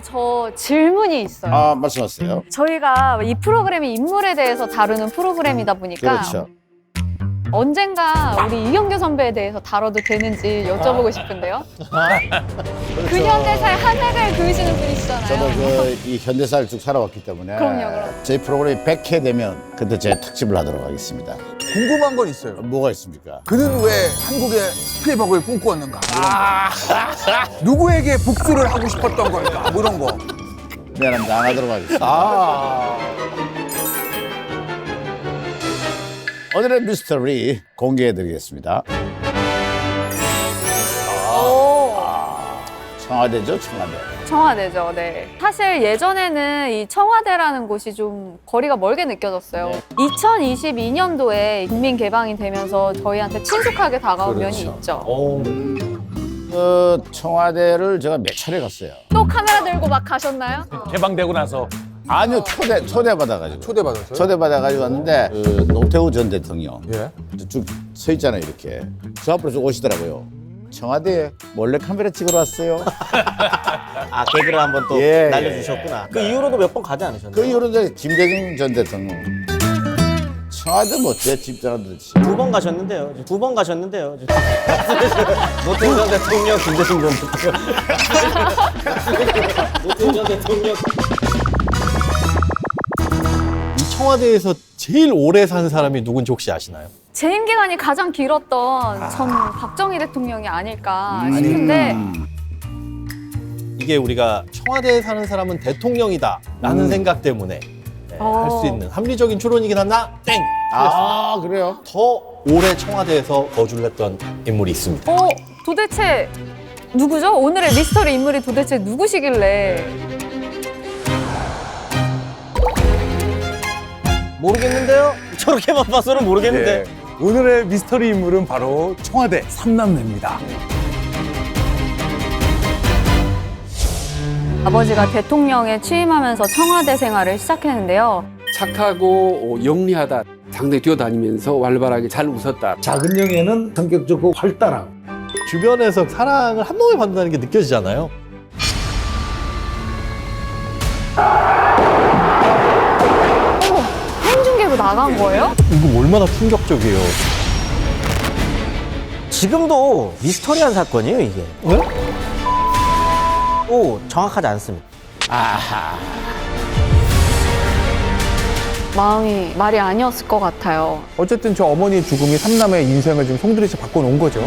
저 질문이 있어요. 아, 말씀하세요. 저희가 이 프로그램이 인물에 대해서 다루는 프로그램이다 보니까 그렇죠. 언젠가 우리 이경규 선배에 대해서 다뤄도 되는지 여쭤보고 싶은데요. 그 현대사의 한 획을 그으시는 분이시잖아요. 저도 이 현대사를 쭉 살아왔기 때문에 그럼요. 저희 프로그램이 100회 되면 그때 제가 특집을 하도록 하겠습니다. 궁금한 건 있어요. 뭐가 있습니까? 그는 왜 한국의 스필버그를 꿈꾸었는가? 누구에게 복수를 하고 싶었던 걸까? 뭐 이런 거. 미안합니다. 안 하도록 하겠습니다. 오늘의 미스터리 공개해드리겠습니다. 청와대죠, 청와대. 청와대죠, 네. 사실 예전에는 이 청와대라는 곳이 좀 거리가 멀게 느껴졌어요. 2022년도에 국민 개방이 되면서 저희한테 친숙하게 다가온 면이 있죠. 청와대를 제가 몇 차례 갔어요. 또 카메라 들고 막 가셨나요? 개방되고 나서 아니요, 초대받아가지고. 초대받았어요? 초대받아가지고 왔는데, 노태우 전 대통령. 예. 쭉 서 있잖아요, 이렇게. 저 앞으로 쭉 오시더라고요. 청와대에 몰래 카메라 찍으러 왔어요. 아, 개그를 한번 또 예, 날려주셨구나. 그 이후로도 몇 번 가지 않으셨나요? 그 이후로 이제 김대중 전 대통령. 청와대 뭐 제 집사람들지. 2번 가셨는데요. 2번 가셨는데요. 노태우 전 대통령, 김대중 전 대통령. 노태우 전 대통령. 이 청와대에서 제일 오래 산 사람이 누군지 혹시 아시나요? 재임 기간이 가장 길었던 전 박정희 대통령이 아닐까 싶은데 이게 우리가 청와대에 사는 사람은 대통령이다라는 생각 때문에 할 수 있는 합리적인 추론이긴 하나 땡! 아, 그래요? 더 오래 청와대에서 거주를 했던 인물이 있습니다. 도대체 누구죠? 오늘의 미스터리 인물이 도대체 누구시길래 모르겠는데요? 저렇게만 봐서는 모르겠는데. 오늘의 미스터리 인물은 바로 청와대 삼남매입니다. 아버지가 대통령에 취임하면서 청와대 생활을 시작했는데요. 착하고 영리하다. 상당히 뛰어다니면서 활발하게 잘 웃었다. 작은 영예는 성격적으로 활달하고 주변에서 사랑을 한 몸에 받는다는 게 느껴지잖아요. 생중계로 나간 거예요? 이거 얼마나 충격적이에요. 지금도 미스터리한 사건이에요, 이게. 네? 오, 정확하지 않습니다. 마음이 말이 아니었을 것 같아요. 어쨌든 저 어머니의 죽음이 삼남의 인생을 좀 송두리째 바꿔놓은 거죠.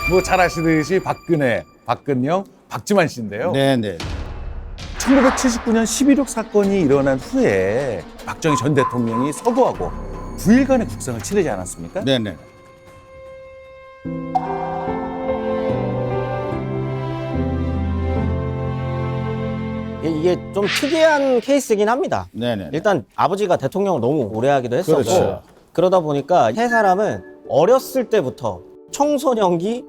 뭐 잘 아시듯이 박근혜, 박근영, 박지만 씨인데요. 네네. 1979년 11.6 사건이 일어난 후에 박정희 전 대통령이 서거하고 9일간의 국상을 치르지 않았습니까? 네네. 이게 좀 특이한 케이스긴 합니다. 네네. 일단 아버지가 대통령을 너무 오래 하기도 했었고 그렇죠. 그러다 보니까 세 사람은 어렸을 때부터 청소년기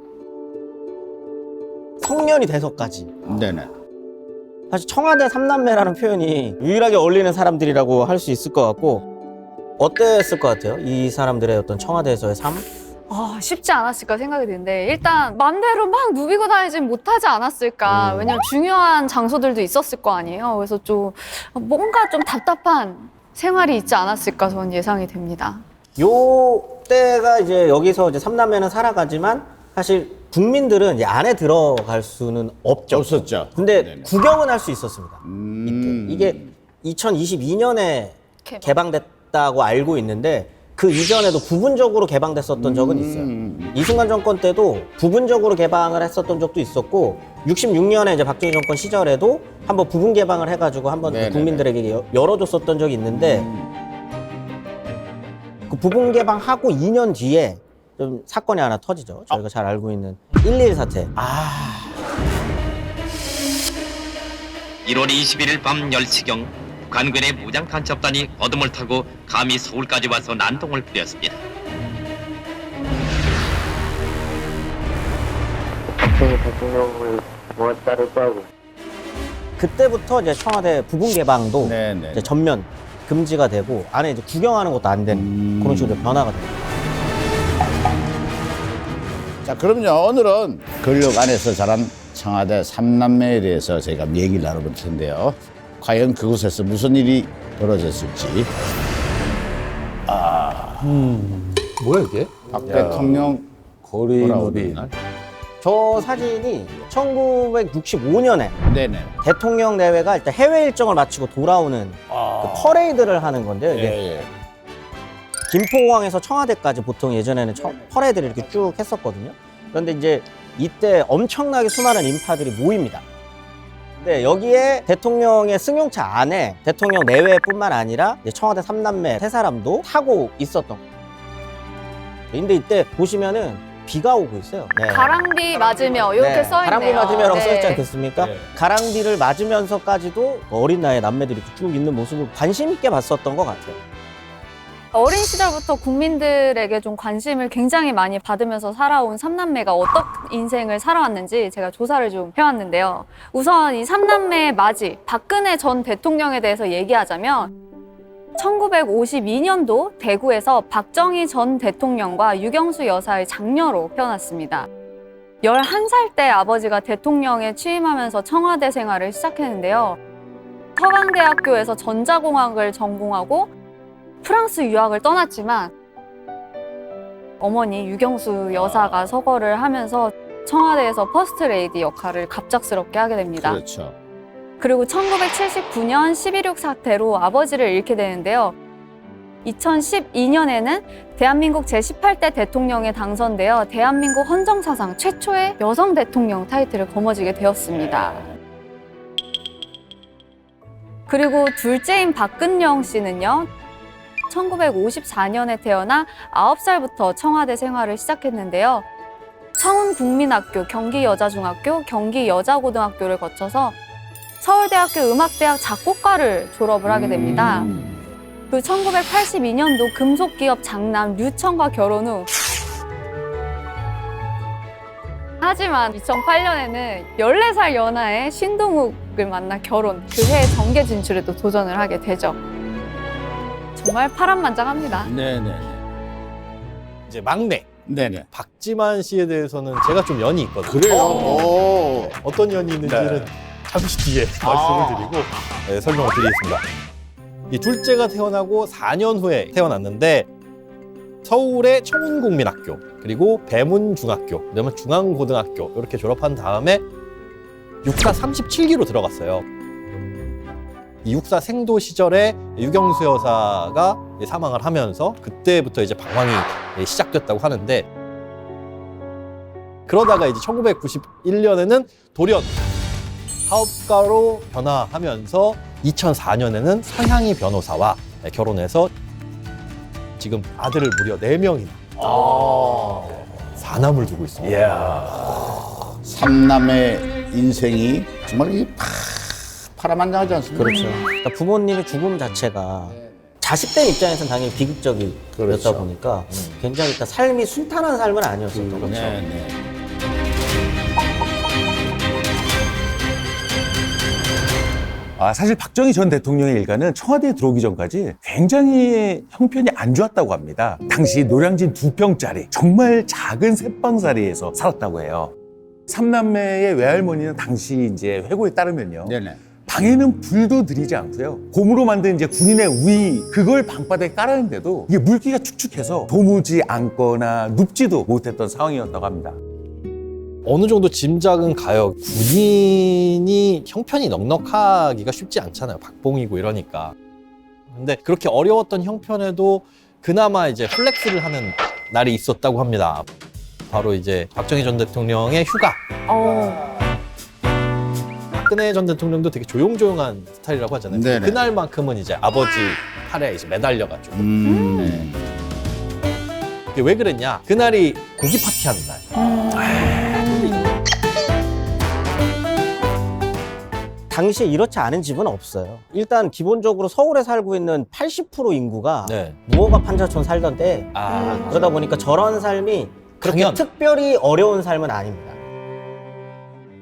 성년이 돼서까지 네네. 사실 청와대 삼남매라는 표현이 유일하게 어울리는 사람들이라고 할 수 있을 것 같고 어땠을 것 같아요? 이 사람들의 어떤 청와대에서의 삶? 쉽지 않았을까 생각이 드는데 일단 맘대로 막 누비고 다니진 못하지 않았을까. 왜냐면 중요한 장소들도 있었을 거 아니에요. 그래서 좀 뭔가 좀 답답한 생활이 있지 않았을까 저는 예상이 됩니다. 요 때가 이제 여기서 이제 삼남매는 살아가지만 사실 국민들은 이제 안에 들어갈 수는 없죠. 없었죠. 근데 네네. 구경은 할 수 있었습니다. 이때. 이게 2022년에 개방됐다고 알고 있는데 그 이전에도 부분적으로 개방됐었던 적은 있어요. 이승만 정권 때도 부분적으로 개방을 했었던 적도 있었고 66년에 이제 박정희 정권 시절에도 한번 부분 개방을 해가지고 한번 네네네. 국민들에게 열어줬었던 적이 있는데 그 부분 개방하고 2년 뒤에 좀 사건이 하나 터지죠. 저희가 잘 알고 있는 1.1 사태. 1월 21일 밤 10시경 관군의 무장 간첩단이 어둠을 타고 감히 서울까지 와서 난동을 부렸습니다. 그때부터 이제 청와대 부분 개방도 네네. 이제 전면 금지가 되고 안에 이제 구경하는 것도 안 되는 그런 식으로 변화가 됩니다. 자, 그럼요. 오늘은 권력 안에서 자란 청와대 삼남매에 대해서 저희가 얘기를 나눠볼 텐데요. 과연 그곳에서 무슨 일이 벌어졌을지. 뭐야 이게? 박 대통령 거리누비. 저 사진이 1965년에 네네. 대통령 내외가 일단 해외 일정을 마치고 돌아오는 그 퍼레이드를 하는 건데요. 이게 예, 예. 김포공항에서 청와대까지 보통 예전에는 퍼레이드를 이렇게 쭉 했었거든요. 그런데 이제 이때 엄청나게 수많은 인파들이 모입니다. 근데 여기에 대통령의 승용차 안에 대통령 내외뿐만 아니라 이제 청와대 삼남매 세 사람도 타고 있었던 거예요. 근데 이때 보시면은 비가 오고 있어요. 네. 가랑비 맞으며 이렇게 네, 써 있네요. 가랑비 맞으며라고 네. 써있지 않겠습니까? 네. 가랑비를 맞으면서까지도 어린 나이에 남매들이 이렇게 쭉 있는 모습을 관심 있게 봤었던 것 같아요. 어린 시절부터 국민들에게 좀 관심을 굉장히 많이 받으면서 살아온 삼남매가 어떤 인생을 살아왔는지 제가 조사를 좀 해왔는데요. 우선 이 삼남매의 맞이, 박근혜 전 대통령에 대해서 얘기하자면 1952년도 대구에서 박정희 전 대통령과 유경수 여사의 장녀로 태어났습니다. 11살 때 아버지가 대통령에 취임하면서 청와대 생활을 시작했는데요. 서강대학교에서 전자공학을 전공하고 프랑스 유학을 떠났지만 어머니 유경수 여사가 서거를 하면서 청와대에서 퍼스트 레이디 역할을 갑작스럽게 하게 됩니다. 그렇죠. 그리고 1979년 11.6 사태로 아버지를 잃게 되는데요. 2012년에는 대한민국 제18대 대통령에 당선되어 대한민국 헌정사상 최초의 여성 대통령 타이틀을 거머쥐게 되었습니다. 그리고 둘째인 박근영 씨는요. 1954년에 태어나 9살부터 청와대 생활을 시작했는데요. 청운국민학교, 경기여자중학교, 경기여자고등학교를 거쳐서 서울대학교 음악대학 작곡가를 졸업을 하게 됩니다. 그 1982년도 금속기업 장남 류청과 결혼 후 하지만 2008년에는 14살 연하의 신동욱을 만나 결혼, 그 해 정계 진출에도 도전을 하게 되죠. 정말 파란만장합니다. 네네. 이제 막내 네네. 박지만 씨에 대해서는 제가 좀 연이 있거든요. 그래요? 네. 어떤 연이 있는지는 잠시 뒤에 말씀을 드리고 네, 설명을 드리겠습니다. 이 둘째가 태어나고 4년 후에 태어났는데 서울의 청운국민학교 그리고 배문중학교, 그다음에 중앙고등학교 이렇게 졸업한 다음에 육사 37기로 들어갔어요. 이 육사 생도 시절에 유경수 여사가 사망을 하면서 그때부터 이제 방황이 시작됐다고 하는데 그러다가 이제 1991년에는 돌연 사업가로 변화하면서 2004년에는 서향희 변호사와 결혼해서 지금 아들을 무려 4명이나 사남을 두고 있습니다. 삼남의 인생이 정말 이 파란만장하지 않습니까? 그렇죠. 그러니까 부모님의 죽음 자체가 자식들 입장에서는 당연히 비극적이었다 그렇죠. 보니까 굉장히 일단 삶이 순탄한 삶은 아니었었던 거죠. 네. 사실 박정희 전 대통령의 일가는 청와대에 들어오기 전까지 굉장히 형편이 안 좋았다고 합니다. 당시 노량진 2평짜리 정말 작은 새방사리에서 살았다고 해요. 삼남매의 외할머니는 당시 이제 회고에 따르면요. 네네. 방에는 불도 들이지 않고요. 곰으로 만든 이제 군인의 우이 그걸 방바닥에 깔았는데도 이게 물기가 축축해서 도무지 앉거나 눕지도 못했던 상황이었다고 합니다. 어느 정도 짐작은 가요. 군인이 형편이 넉넉하기가 쉽지 않잖아요. 박봉이고 이러니까. 근데 그렇게 어려웠던 형편에도 그나마 이제 플렉스를 하는 날이 있었다고 합니다. 바로 이제 박정희 전 대통령의 휴가. 박근혜 전 대통령도 되게 조용조용한 스타일이라고 하잖아요. 네네. 그날만큼은 이제 아버지 팔에 이제 매달려가지고. 네. 이게 왜 그랬냐? 그날이 고기 파티하는 날. 당시에 이렇지 않은 집은 없어요. 일단 기본적으로 서울에 살고 있는 80% 인구가 네. 무허가 판자촌 살던 때 그러다 보니까 저런 삶이 그렇게 당연. 특별히 어려운 삶은 아닙니다.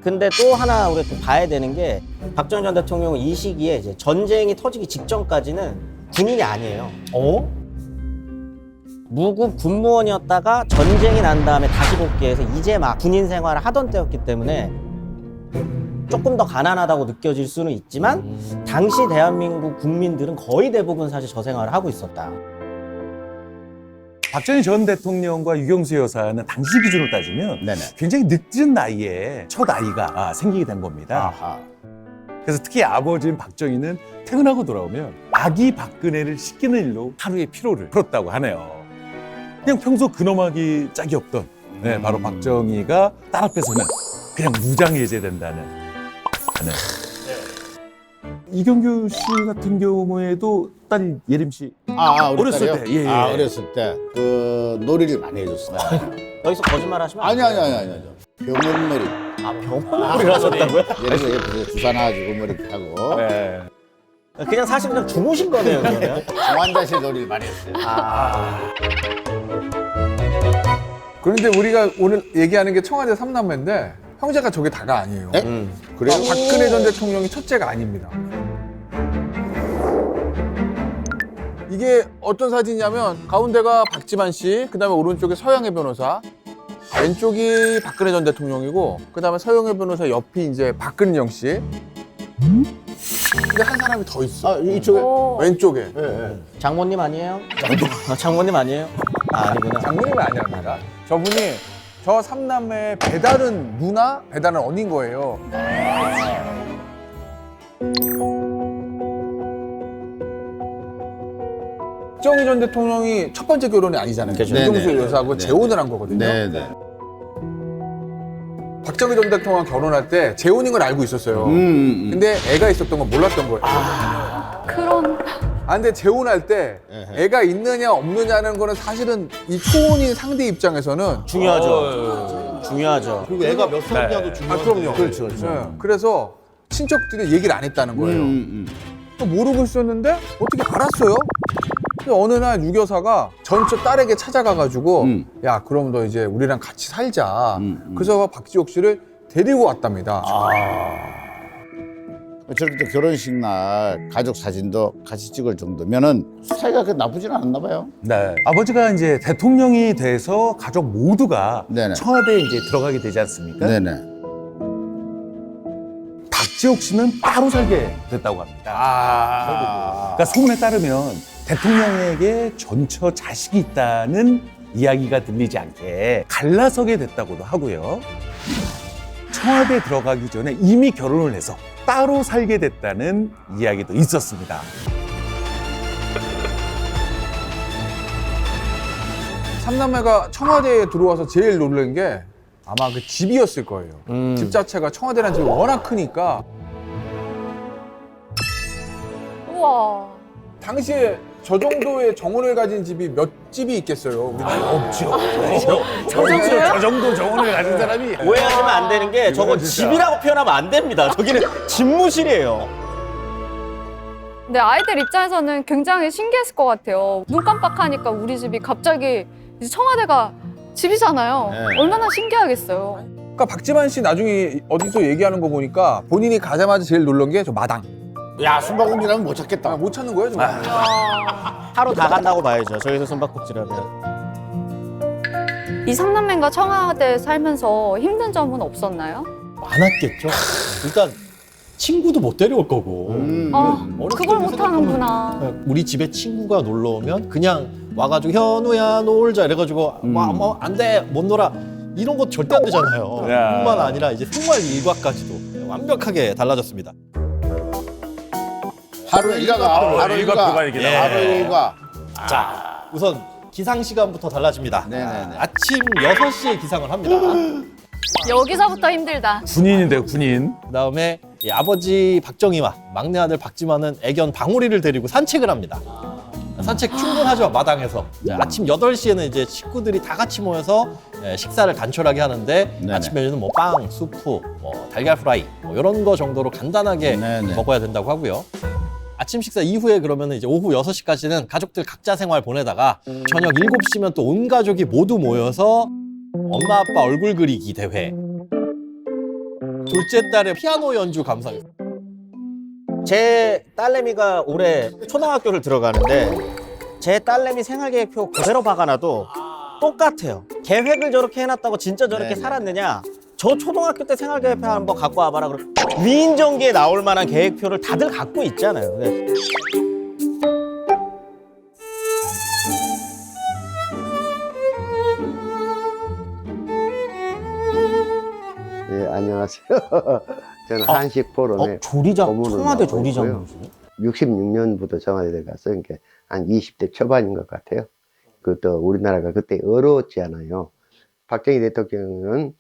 근데 또 하나 우리가 또 봐야 되는 게 박정희 전 대통령은 이 시기에 이제 전쟁이 터지기 직전까지는 군인이 아니에요. 무급 군무원이었다가 전쟁이 난 다음에 다시 복귀해서 이제 막 군인 생활을 하던 때였기 때문에 조금 더 가난하다고 느껴질 수는 있지만 당시 대한민국 국민들은 거의 대부분 사실 저 생활을 하고 있었다. 박정희 전 대통령과 유경수 여사는 당시 기준으로 따지면 네네. 굉장히 늦은 나이에 첫 아이가 생기게 된 겁니다. 아하. 그래서 특히 아버지인 박정희는 퇴근하고 돌아오면 아기 박근혜를 씻기는 일로 하루의 피로를 풀었다고 하네요. 그냥 평소 근엄하기 짝이 없던 바로 박정희가 딸 앞에서는 그냥 무장해제된다는. 네. 이경규 씨 같은 경우에도 딸 예림 씨 우리 어렸을 딸이요? 때, 예, 예. 어렸을 때 그 놀이를 많이 해줬어요. 여기서 거짓말 하시면 안 아니. 병원놀이. 병원놀이를 하셨다고요? 예를 들어 옆에서 주사 놔주고 뭐 이렇게 하고 네. 그냥 사실 그냥 주무신 거네요, 그러면. 중환자실 놀이를 많이 했어요. 그런데 우리가 오늘 얘기하는 게 청와대 3남매인데 형제가 저게 다가 아니에요. 그래요? 박근혜 전 대통령이 첫째가 아닙니다. 이게 어떤 사진이냐면 가운데가 박지만 씨, 그다음에 오른쪽에 서영애 변호사, 왼쪽이 박근혜 전 대통령이고 그다음에 서영애 변호사 옆이 이제 박근영 씨. 근데 한 사람이 더 있어. 이쪽에. 왼쪽에. 장모님 아니에요? 장모님 아니에요? 아니구나. 장모님이 아니랍니다. 저분이 저 3남매의 배다른 누나, 배다른 언니인 거예요. 박정희 전 대통령이 첫 번째 결혼이 아니잖아요. 그렇죠. 유경수 네네. 여사하고 네. 재혼을 한 거거든요. 네네. 박정희 전 대통령 결혼할 때 재혼인 걸 알고 있었어요. 근데 애가 있었던 건 몰랐던 거예요. 그런 근데 재혼할 때 에헤. 애가 있느냐 없느냐는 거는 사실은 이 초혼인 상대 입장에서는 중요하죠. 중요하죠. 그리고 애가 몇 살이냐도 중요한데. 그럼요. 그렇죠. 그래서 친척들이 얘기를 안 했다는 거예요. 또 모르고 있었는데 어떻게 알았어요? 근데 어느 날 유교사가 전처 딸에게 찾아가가지고 야 그럼 너 이제 우리랑 같이 살자. 그래서 박지옥 씨를 데리고 왔답니다. 저렇게 또 결혼식 날 가족 사진도 같이 찍을 정도면은 사이가 그렇게 나쁘진 않았나 봐요. 네. 아버지가 이제 대통령이 돼서 가족 모두가 네네. 청와대에 이제 들어가게 되지 않습니까? 네네. 박지옥 씨는 따로 살게 됐다고 합니다. 그러니까 소문에 따르면 대통령에게 전처 자식이 있다는 이야기가 들리지 않게 갈라서게 됐다고도 하고요. 청와대에 들어가기 전에 이미 결혼을 해서 따로 살게 됐다는 이야기도 있었습니다. 삼남매가 청와대에 들어와서 제일 놀란 게 아마 그 집이었을 거예요. 집 자체가 청와대라는 집이 워낙 크니까 우와. 당시에 저 정도의 정원을 가진 집이 몇 집이 있겠어요. 우리나라에. 없죠. 저 정도 정원을 가진 사람이 오해하시면 안 되는 게 저거 집이라고 표현하면 안 됩니다. 저기는 집무실이에요. 근데 아이들 입장에서는 굉장히 신기했을 것 같아요. 눈 깜빡하니까 우리 집이 갑자기 이제 청와대가 집이잖아요. 네. 얼마나 신기하겠어요. 그러니까 박지만 씨 나중에 어디서 얘기하는 거 보니까 본인이 가자마자 제일 놀란 게 저 마당. 야, 숨바꼭질하면 못 찾겠다. 못 찾는 거예요, 정말. 하루 다 간다고 봐야죠. 저기서 숨바꼭질하면. 이 삼남매가 청와대 살면서 힘든 점은 없었나요? 많았겠죠. 일단 친구도 못 데려올 거고. 어렸을 그걸 때는 못 하는구나. 생각하면 우리 집에 친구가 놀러 오면 그냥 와가지고 현우야 놀자 이래가지고 뭐 안 돼 못 놀아 이런 거 절대 안 되잖아요. 야. 뿐만 아니라 이제 생활 일과까지도 완벽하게 달라졌습니다. 하루 일과가 하루 일과. 이렇게 예. 하루 일과. 자, 우선 기상 시간부터 달라집니다. 네네네. 아침 6시에 기상을 합니다. 여기서부터 힘들다. 군인인데요, 군인. 그다음에 이 아버지 박정희와 막내 아들 박지만은 애견 방울이를 데리고 산책을 합니다. 산책 충분하죠, 마당에서. 자, 아침 8시에는 이제 식구들이 다 같이 모여서 식사를 단촐하게 하는데 네네. 아침 메뉴는 뭐 빵, 수프, 뭐 달걀 프라이 뭐 이런 거 정도로 간단하게 네네. 먹어야 된다고 하고요. 아침 식사 이후에 그러면 이제 오후 6시까지는 가족들 각자 생활 보내다가 저녁 7시면 또 온 가족이 모두 모여서 엄마 아빠 얼굴 그리기 대회, 둘째 딸의 피아노 연주 감상. 제 딸내미가 올해 초등학교를 들어가는데 제 딸내미 생활계획표 그대로 박아놔도 똑같아요. 계획을 저렇게 해놨다고 진짜 저렇게 네네. 살았느냐? 저 초등학교 때 생활계획표 한번 갖고 와봐라. 그러면 위인전기에 나올 만한 계획표를 다들 갖고 있잖아요. 예, 안녕하세요. 저는 한식 포럼의 조리장, 고문을 청와대 맡고 있고요. 조리장님이시네. 66년부터 청와대에 갔어요. 그러니까 한 20대 초반인 것 같아요. 그것도 우리나라가 그때 어려웠지 않아요. 박정희 대통령은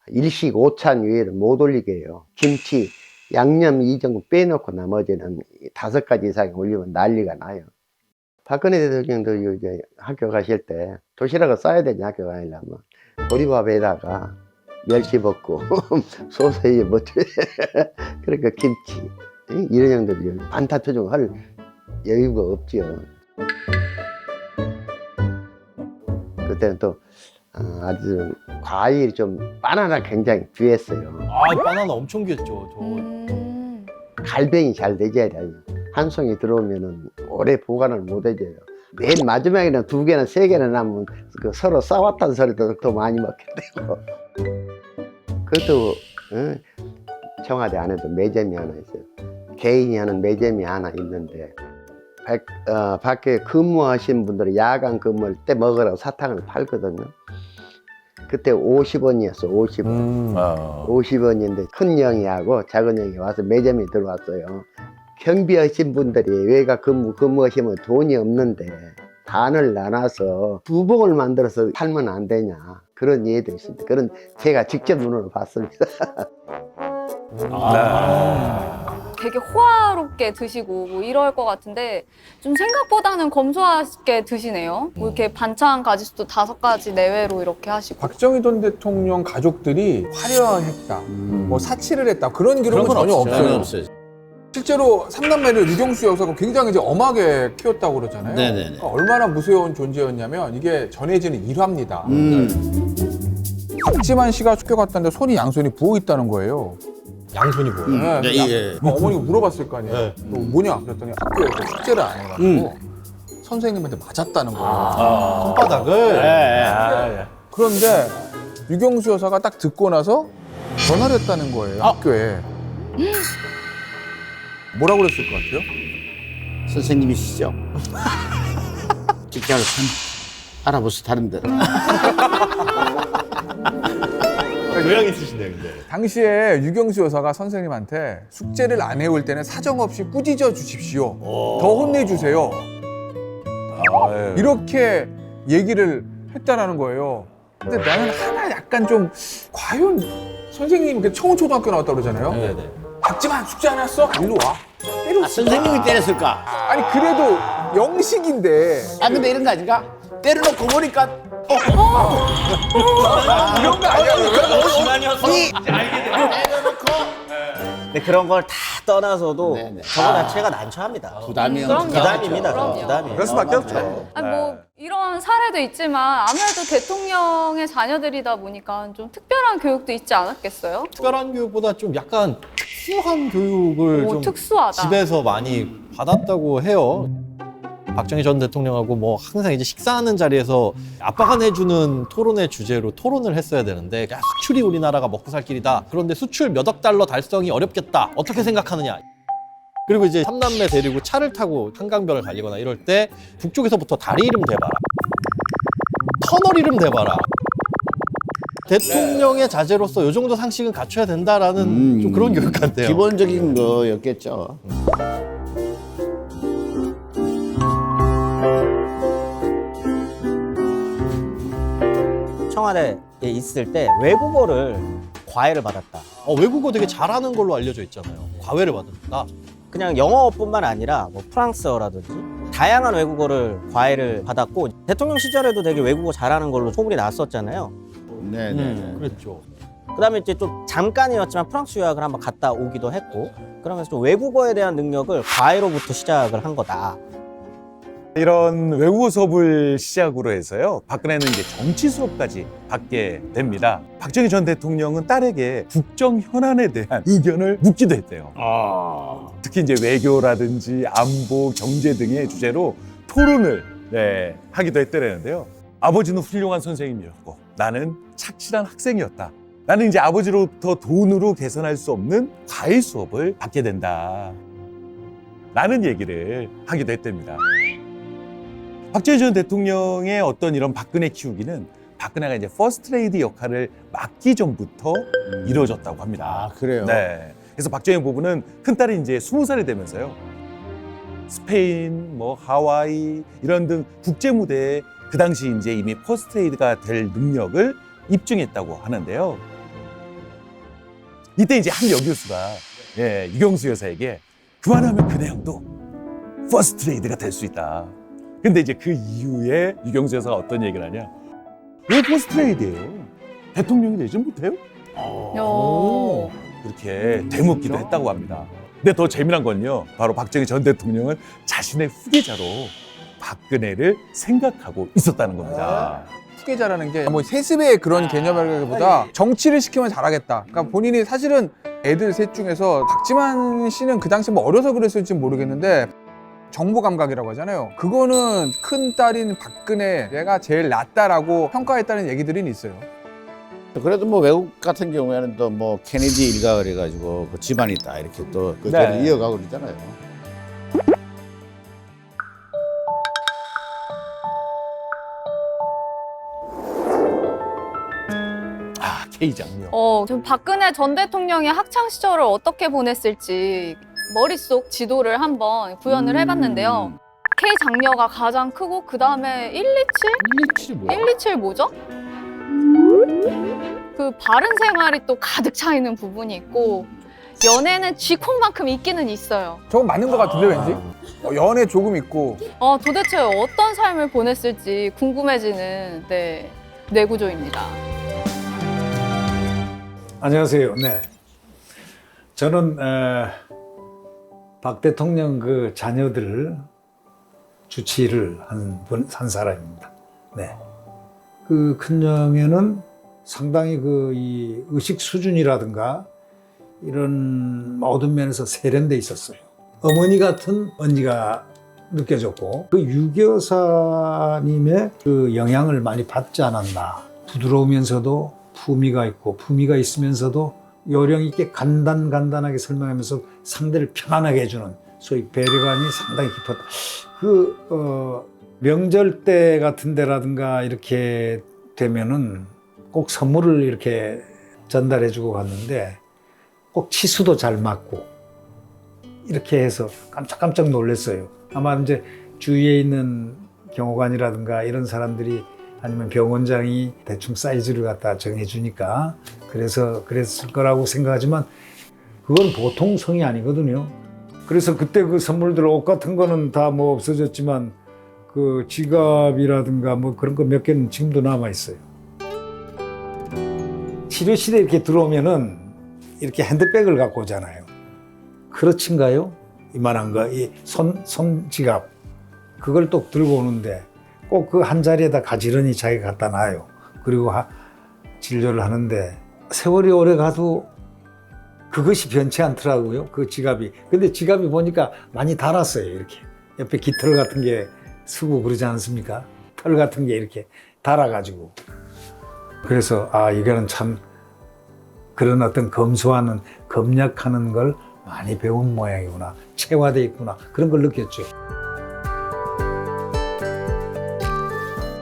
일식 오찬 위에를 못 올리게 해요. 김치, 양념 이 정도 빼놓고 나머지는 5가지 이상이 올리면 난리가 나요. 박근혜 대통령도 이제 학교 가실 때 도시락을 싸야 되지, 학교 가려면. 보리밥에다가 멸치 볶고 소세지 뭐지 그러니까 김치 이런 정도로 반타 투정할 여유가 없지요. 그때는 또 아주 과일이 좀 바나나 굉장히 귀했어요. 아, 바나나 엄청 귀했죠. 갈병이 잘 되져야 돼요. 한 송이 들어오면은 오래 보관을 못 해줘요. 맨 마지막에는 2개나 3개나 남으면 그 서로 싸웠다는 소리도 더 많이 먹게 되고. 그것도 청와대 안에도 매점이 하나 있어요. 개인이 하는 매점이 하나 있는데 밖에 근무하신 분들은 야간 근무할 때 먹으라고 사탕을 팔거든요. 그때 50원이었어. 50원. 50원인데 큰 형이하고 작은 형이 와서 매점에 들어왔어요. 경비하신 분들이 외가 근무하시면 돈이 없는데 반을 나눠서 부복을 만들어서 팔면 안 되냐, 그런 예도 있습니다. 그런 제가 직접 눈으로 봤습니다. 되게 호화롭게 드시고 뭐 이럴 것 같은데 좀 생각보다는 검소하게 드시네요. 뭐 이렇게 반찬 가짓수도 5가지 내외로 이렇게 하시고. 박정희 전 대통령 가족들이 화려했다, 뭐 사치를 했다, 그런 기록은 전혀 없어요. 실제로 3남매를 유경수 여사가 굉장히 이제 엄하게 키웠다고 그러잖아요. 그러니까 얼마나 무서운 존재였냐면 이게 전해지는 일화입니다. 박지만 씨가 숙교 갔다는데 손이 양손이 부어 있다는 거예요. 양손이 보여요. 네, 어머니가 물어봤을 거 아니에요. 너 뭐냐? 그랬더니 학교에서 숙제를 안 해가지고 선생님한테 맞았다는 거예요. 손바닥을. 그런데 유경수 여사가 딱 듣고 나서 전화를 했다는 거예요, 학교에. 뭐라고 그랬을 것 같아요? 선생님이시죠? 직장을 알아보서 다른 데로. 교양 있으시네요, 근데. 당시에 유경수 여사가 선생님한테 숙제를 안 해올 때는 사정없이 꾸짖어 주십시오. 더 혼내주세요. 이렇게 얘기를 했다라는 거예요. 근데 나는 하나 약간 좀 과연 선생님이 청운초등학교 나왔다 그러잖아요. 네네. 박지만 숙제 안 했어? 일로 와. 때렸을까? 선생님이 때렸을까? 아니 그래도 영식인데. 근데 이런 거 아닌가? 때려놓고 보니까 이런 거 아니야? 너무 심하니었어. 근데 그런 걸 다 떠나서도 저거 자체가 난처합니다. 부담입니다. 부담이. 그럴 수밖에 없죠. 아니 뭐 이런 사례도 있지만 아무래도 대통령의 자녀들이다 보니까 좀 특별한 교육도 있지 않았겠어요? 특별한 교육보다 좀 약간 특수한 교육을 좀 특수하다. 집에서 많이 받았다고 해요. 박정희 전 대통령하고 뭐 항상 이제 식사하는 자리에서 아빠가 내주는 토론의 주제로 토론을 했어야 되는데, 야, 수출이 우리나라가 먹고 살 길이다. 그런데 수출 몇 억 달러 달성이 어렵겠다. 어떻게 생각하느냐. 그리고 이제 3남매 데리고 차를 타고 한강변을 달리거나 이럴 때 북쪽에서부터 다리 이름 대봐라, 터널 이름 대봐라. 대통령의 자제로서 이 정도 상식은 갖춰야 된다라는 좀 그런 교육 같아요. 기본적인 거였겠죠. 청와대에 있을 때 외국어를 과외를 받았다. 외국어 되게 잘하는 걸로 알려져 있잖아요. 과외를 받았다. 그냥 영어뿐만 아니라 뭐 프랑스어라든지 다양한 외국어를 과외를 받았고, 대통령 시절에도 되게 외국어 잘하는 걸로 소문이 났었잖아요. 네네. 그랬죠. 그다음에 이제 좀 잠깐이었지만 프랑스 유학을 한번 갔다 오기도 했고, 그러면서 좀 외국어에 대한 능력을 과외로부터 시작을 한 거다. 이런 외국어 수업을 시작으로 해서요, 박근혜는 이제 정치 수업까지 받게 됩니다. 박정희 전 대통령은 딸에게 국정 현안에 대한 의견을 묻기도 했대요. 특히 이제 외교라든지 안보, 경제 등의 주제로 토론을 하기도 했더라는데요. 아버지는 훌륭한 선생님이었고 나는 착실한 학생이었다. 나는 이제 아버지로부터 돈으로 개선할 수 없는 과외 수업을 받게 된다. 라는 얘기를 하기도 했답니다. 박정희 전 대통령의 어떤 이런 박근혜 키우기는 박근혜가 이제 퍼스트레이디 역할을 맡기 전부터 이루어졌다고 합니다. 아, 그래요? 네. 그래서 박정희 부부는 큰딸이 이제 20살이 되면서요. 스페인, 뭐 하와이 이런 등 국제 무대에 그 당시 이제 이미 퍼스트레이드가 될 능력을 입증했다고 하는데요. 이때 이제 한 여교수가 유경수 여사에게 그만하면 그 내용도 퍼스트레이드가 될 수 있다. 근데 이제 그 이후에 유경수 여사가 어떤 얘기를 하냐? 왜 퍼스트레이드예요? 대통령이 되지 못해요? 이렇게 되묻기도 했다고 합니다. 근데 더 재미난 건요, 바로 박정희 전 대통령은 자신의 후계자로 박근혜를 생각하고 있었다는 겁니다. 후계자라는 게 뭐 세습의 그런 개념이라기보다 정치를 시키면 잘하겠다. 그러니까 본인이 사실은 애들 셋 중에서 박지만 씨는 그 당시 뭐 어려서 그랬을지 모르겠는데 정보 감각이라고 하잖아요. 그거는 큰 딸인 박근혜 얘가 제일 낫다라고 평가했다는 얘기들이 있어요. 그래도 뭐 외국 같은 경우에는 또 뭐 케네디 일가 그래가지고 그 집안이다 이렇게 또 그 대를 이어가고 그러잖아요. K장요. 좀 박근혜 전 대통령의 학창 시절을 어떻게 보냈을지 머릿속 지도를 한번 구현을 해봤는데요. K 장녀가 가장 크고 그 다음에 127? 127이 뭐야? 127 뭐죠? 그 바른 생활이 또 가득 차 있는 부분이 있고 연애는 쥐콩만큼 있기는 있어요. 저건 맞는 것 같은데 왠지? 연애 조금 있고 도대체 어떤 삶을 보냈을지 궁금해지는 뇌구조입니다. 안녕하세요. 네, 저는 박 대통령 그 자녀들 주치의를 한 사람입니다. 네, 그 큰형에는 상당히 이 의식 수준이라든가 이런 모든 면에서 세련돼 있었어요. 어머니 같은 언니가 느껴졌고 그 유교사님의 그 영향을 많이 받지 않았나. 부드러우면서도 품위가 있고 품위가 있으면서도 요령 있게 간단하게 설명하면서 상대를 편안하게 해주는 소위 배려감이 상당히 깊었다. 명절 때 같은 데라든가 이렇게 되면은 꼭 선물을 이렇게 전달해주고 갔는데 꼭 치수도 잘 맞고 이렇게 해서 깜짝 놀랐어요. 아마 이제 주위에 있는 경호관이라든가 이런 사람들이 아니면 병원장이 대충 사이즈를 갖다 정해주니까 그래서 그랬을 거라고 생각하지만 그건 보통 성이 아니거든요. 그래서 그때 그 선물들 옷 같은 거는 다 뭐 없어졌지만 그 지갑이라든가 뭐 그런 거 몇 개는 지금도 남아 있어요. 치료실에 이렇게 들어오면은 이렇게 핸드백을 갖고 오잖아요. 그렇친가요? 이만한 거, 이 손 지갑 그걸 또 들고 오는데 꼭 그 한 자리에다 가지런히 자기가 갖다 놔요. 그리고 진료를 하는데 세월이 오래 가도 그것이 변치 않더라고요. 그 지갑이. 근데 지갑이 보니까 많이 달았어요. 이렇게 옆에 깃털 같은 게 쓰고 그러지 않습니까? 털 같은 게 이렇게 달아가지고. 그래서 이거는 참 그런 어떤 검소하는 검약하는 걸 많이 배운 모양이구나. 체화돼 있구나. 그런 걸 느꼈죠.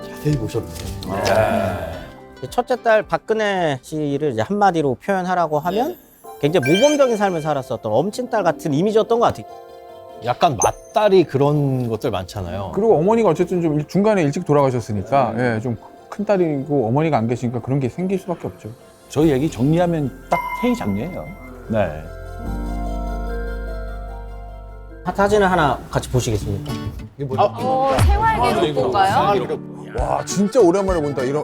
자세히 보셨네. 첫째 딸 박근혜 씨를 이제 한마디로 표현하라고 하면 굉장히 모범적인 삶을 살았었던 엄친딸 같은 이미지였던 것 같아요. 약간 맏딸이 그런 것들 많잖아요. 그리고 어머니가 어쨌든 좀 중간에 일찍 돌아가셨으니까 좀 큰 딸이고 어머니가 안 계시니까 그런 게 생길 수밖에 없죠. 저희 얘기 정리하면 딱 K장녀예요. 네. 사진을 하나 같이 보시겠습니까? 이게 뭐죠? 생활 기록부인가요? 와 진짜 오랜만에 본다 이거.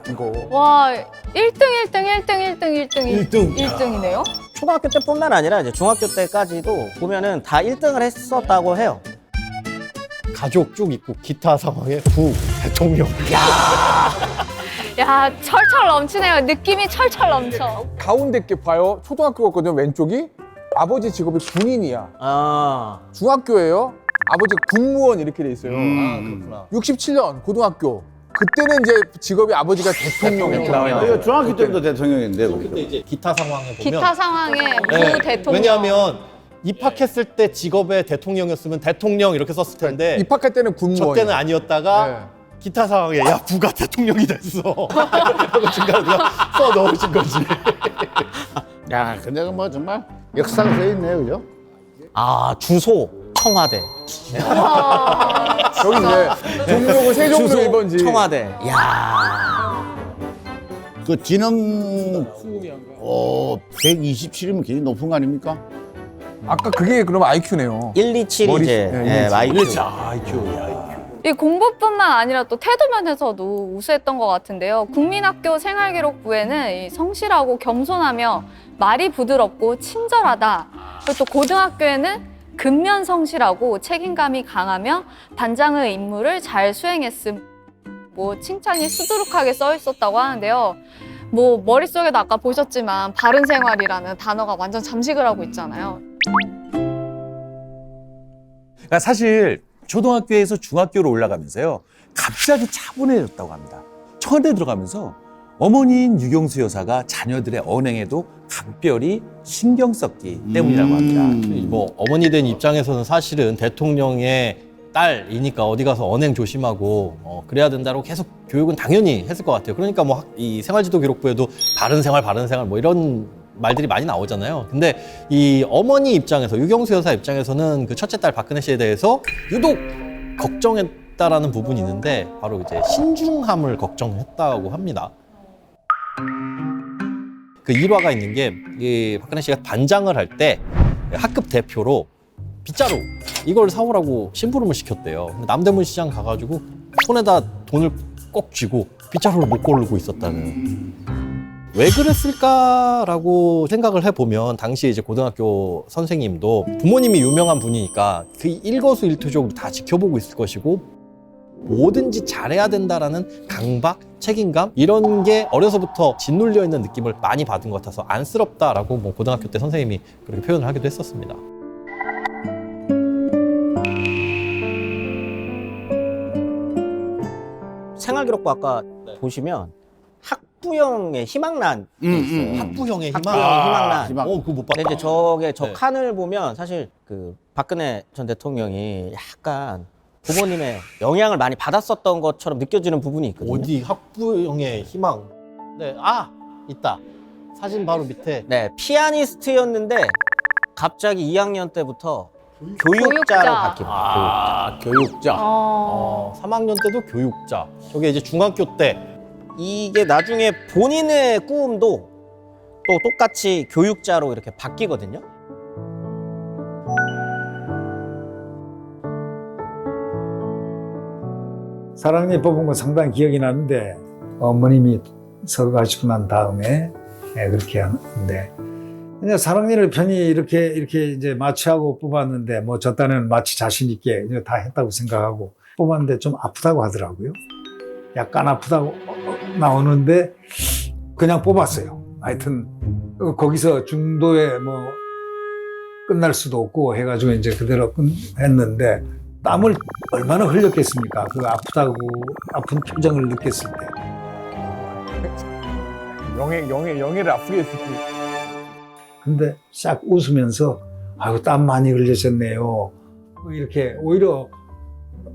와 1등이네요. 초등학교 때뿐만 아니라 이제 중학교 때까지도 보면은 다 1등을 했었다고 해요. 가족 쭉 있고 기타 상황에 부 대통령. 야 철철 넘치네요. 느낌이 철철 넘쳐. 가운데 게 봐요. 초등학교였거든요. 왼쪽이 아버지 직업이 군인이야. 중학교예요. 아버지 군무원 이렇게 돼 있어요. 그렇구나. 67년 고등학교. 그때는 이제 직업이 아버지가 대통령이었잖아요. 이거 중학교 때부터 대통령인데 그때 이제 기타 상황에 보면 기타 상황에 네, 부 대통령. 왜냐하면 입학했을 때 직업에 대통령이었으면 대통령 이렇게 썼을 텐데 입학할 때는 저 군무원. 때는 아니었다가 네. 기타 상황에 야 부가 대통령이 됐어 하고 중간에 그냥 써 넣으신 거지. 야, 근데 뭐 정말 역사가 써 있네요, 그죠? 아, 주소 청와대. 저기 이제 종로구 세종로 주소 1번지. 청와대. 야. 그 지능 127이면 굉장히 높은 거 아닙니까? 아까 그게 그럼 IQ네요. 127이 머리- 이제 네, IQ. 이 공부뿐만 아니라 또 태도 면에서도 우수했던 것 같은데요. 국민학교 생활기록부에는 이 성실하고 겸손하며 말이 부드럽고 친절하다. 그리고 또 고등학교에는 근면 성실하고 책임감이 강하며 반장의 임무를 잘 수행했음. 뭐 칭찬이 수두룩하게 써 있었다고 하는데요. 뭐 머릿속에도 아까 보셨지만 바른 생활이라는 단어가 완전 잠식을 하고 있잖아요. 그러니까 사실 초등학교에서 중학교로 올라가면서요, 갑자기 차분해졌다고 합니다. 청와대 들어가면서 어머니인 유경수 여사가 자녀들의 언행에도 각별히 신경 썼기 때문이라고 합니다. 뭐 어머니 된 입장에서는 사실은 대통령의 딸이니까 어디 가서 언행 조심하고 그래야 된다고 계속 교육은 당연히 했을 것 같아요. 그러니까 뭐 이 생활지도 기록부에도 바른 생활 뭐 이런 말들이 많이 나오잖아요. 근데 이 어머니 입장에서 유경수 여사 입장에서는 그 첫째 딸 박근혜 씨에 대해서 유독 걱정했다라는 부분이 있는데 바로 이제 신중함을 걱정했다고 합니다. 그 일화가 있는 게 이 박근혜 씨가 반장을 할 때 학급 대표로 빗자루 이걸 사오라고 심부름을 시켰대요. 근데 남대문 시장 가가지고 손에다 돈을 꼭 쥐고 빗자루를 못 고르고 있었다는. 왜 그랬을까라고 생각을 해보면 당시 이제 고등학교 선생님도 부모님이 유명한 분이니까 그 일거수일투족을 다 지켜보고 있을 것이고 뭐든지 잘해야 된다라는 강박, 책임감 이런 게 어려서부터 짓눌려 있는 느낌을 많이 받은 것 같아서 안쓰럽다라고 뭐 고등학교 때 선생님이 그렇게 표현을 하기도 했었습니다. 생활기록부 아까 보시면 학부형의 희망란이 있어요. 학부형의 희망. 학부형의 희망란. 그거 못 봤다. 근데 이제 저게 저 네. 칸을 보면 사실 그 박근혜 전 대통령이 약간 부모님의 영향을 많이 받았었던 것처럼 느껴지는 부분이 있거든요. 어디 학부형의 희망. 네, 있다. 사진 바로 밑에. 네, 피아니스트였는데 갑자기 2학년 때부터 교육자로 교육자. 바뀝니다. 교육자. 3학년 때도 교육자. 저게 이제 중학교 때. 이게 나중에 본인의 꿈도 또 똑같이 교육자로 이렇게 바뀌거든요. 사랑니 뽑은 거 상당히 기억이 나는데 어머님이 서가시고 난 다음에 그렇게 하는데 그냥 사랑니를 편히 이렇게 이제 마취하고 뽑았는데 뭐 저 딴에는 마치 자신 있게 다 했다고 생각하고 뽑았는데 좀 아프다고 하더라고요. 약간 아프다고 나오는데 그냥 뽑았어요. 하여튼 거기서 중도에 뭐 끝날 수도 없고 해가지고 이제 그대로 했는데 땀을 얼마나 흘렸겠습니까? 그 아픈 표정을 느꼈을 때. 영예를 아프게 했을 때. 근데 싹 웃으면서 아이고 땀 많이 흘리셨네요. 이렇게 오히려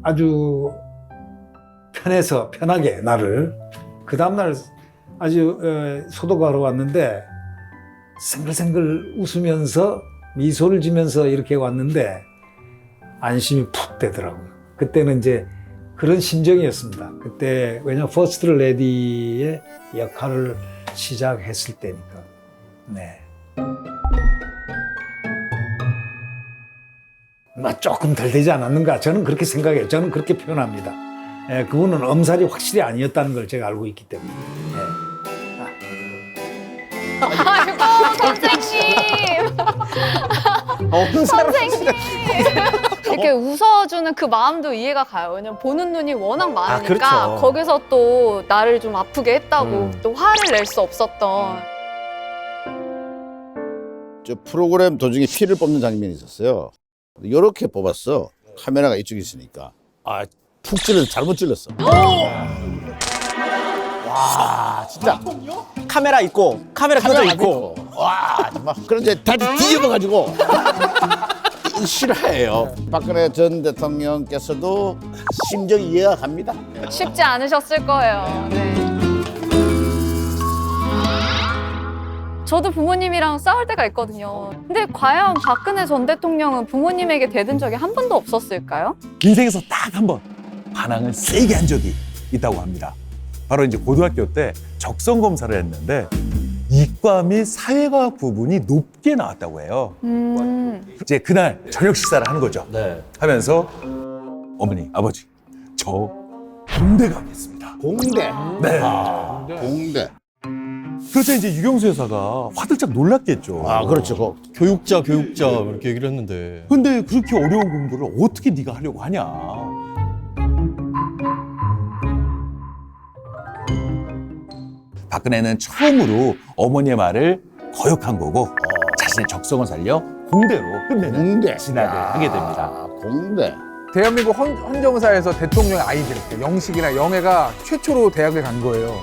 아주 편하게 나를 그 다음날 아주 소독하러 왔는데 생글생글 웃으면서 미소를 지면서 이렇게 왔는데 안심이 푹 되더라고요. 그때는 이제 그런 심정이었습니다. 그때 왜냐면 퍼스트 레디의 역할을 시작했을 때니까. 네. 조금 덜 되지 않았는가? 저는 그렇게 생각해요. 저는 그렇게 표현합니다. 그분은 엄살이 확실히 아니었다는 걸 제가 알고 있기 때문에. 아이고 선생님. 선생님. 이렇게 웃어주는 그 마음도 이해가 가요. 왜냐면 보는 눈이 워낙 많으니까 그렇죠. 거기서 또 나를 좀 아프게 했다고 또 화를 낼 수 없었던. 저 프로그램 도중에 피를 뽑는 장면이 있었어요. 이렇게 뽑았어. 카메라가 이쪽에 있으니까. 푹 찔러서 잘못 찔렀어. 와, 진짜. 카메라 있고 카메라 켜져 있고. 와, 정말. 그런데 다시 뒤집어가지고. 실화예요. 박근혜 전 대통령께서도 심정이 이해가 갑니다. 쉽지 않으셨을 거예요. 네. 저도 부모님이랑 싸울 때가 있거든요. 근데 과연 박근혜 전 대통령은 부모님에게 대든 적이 한 번도 없었을까요? 인생에서 딱 한 번 반항을 세게 한 적이 있다고 합니다. 바로 이제 고등학교 때 적성 검사를 했는데 이과 및 사회과학 부분이 높게 나왔다고 해요. 이제 그날 저녁 식사를 하는 거죠. 네. 하면서 어머니, 아버지, 저 공대 가겠습니다. 공대. 네. 공대. 그래서 이제 유경수 여사가 화들짝 놀랐겠죠. 아, 그렇죠. 교육자 이렇게 얘기를 했는데. 근데 그렇게 어려운 공부를 어떻게 네가 하려고 하냐. 박근혜는 처음으로 어머니의 말을 거역한 거고 자신의 적성을 살려 공대로 끝내는 공대. 진학을 하게 됩니다. 아, 공대. 대한민국 헌정사에서 대통령 아이들, 영식이나 영애가 최초로 대학을 간 거예요.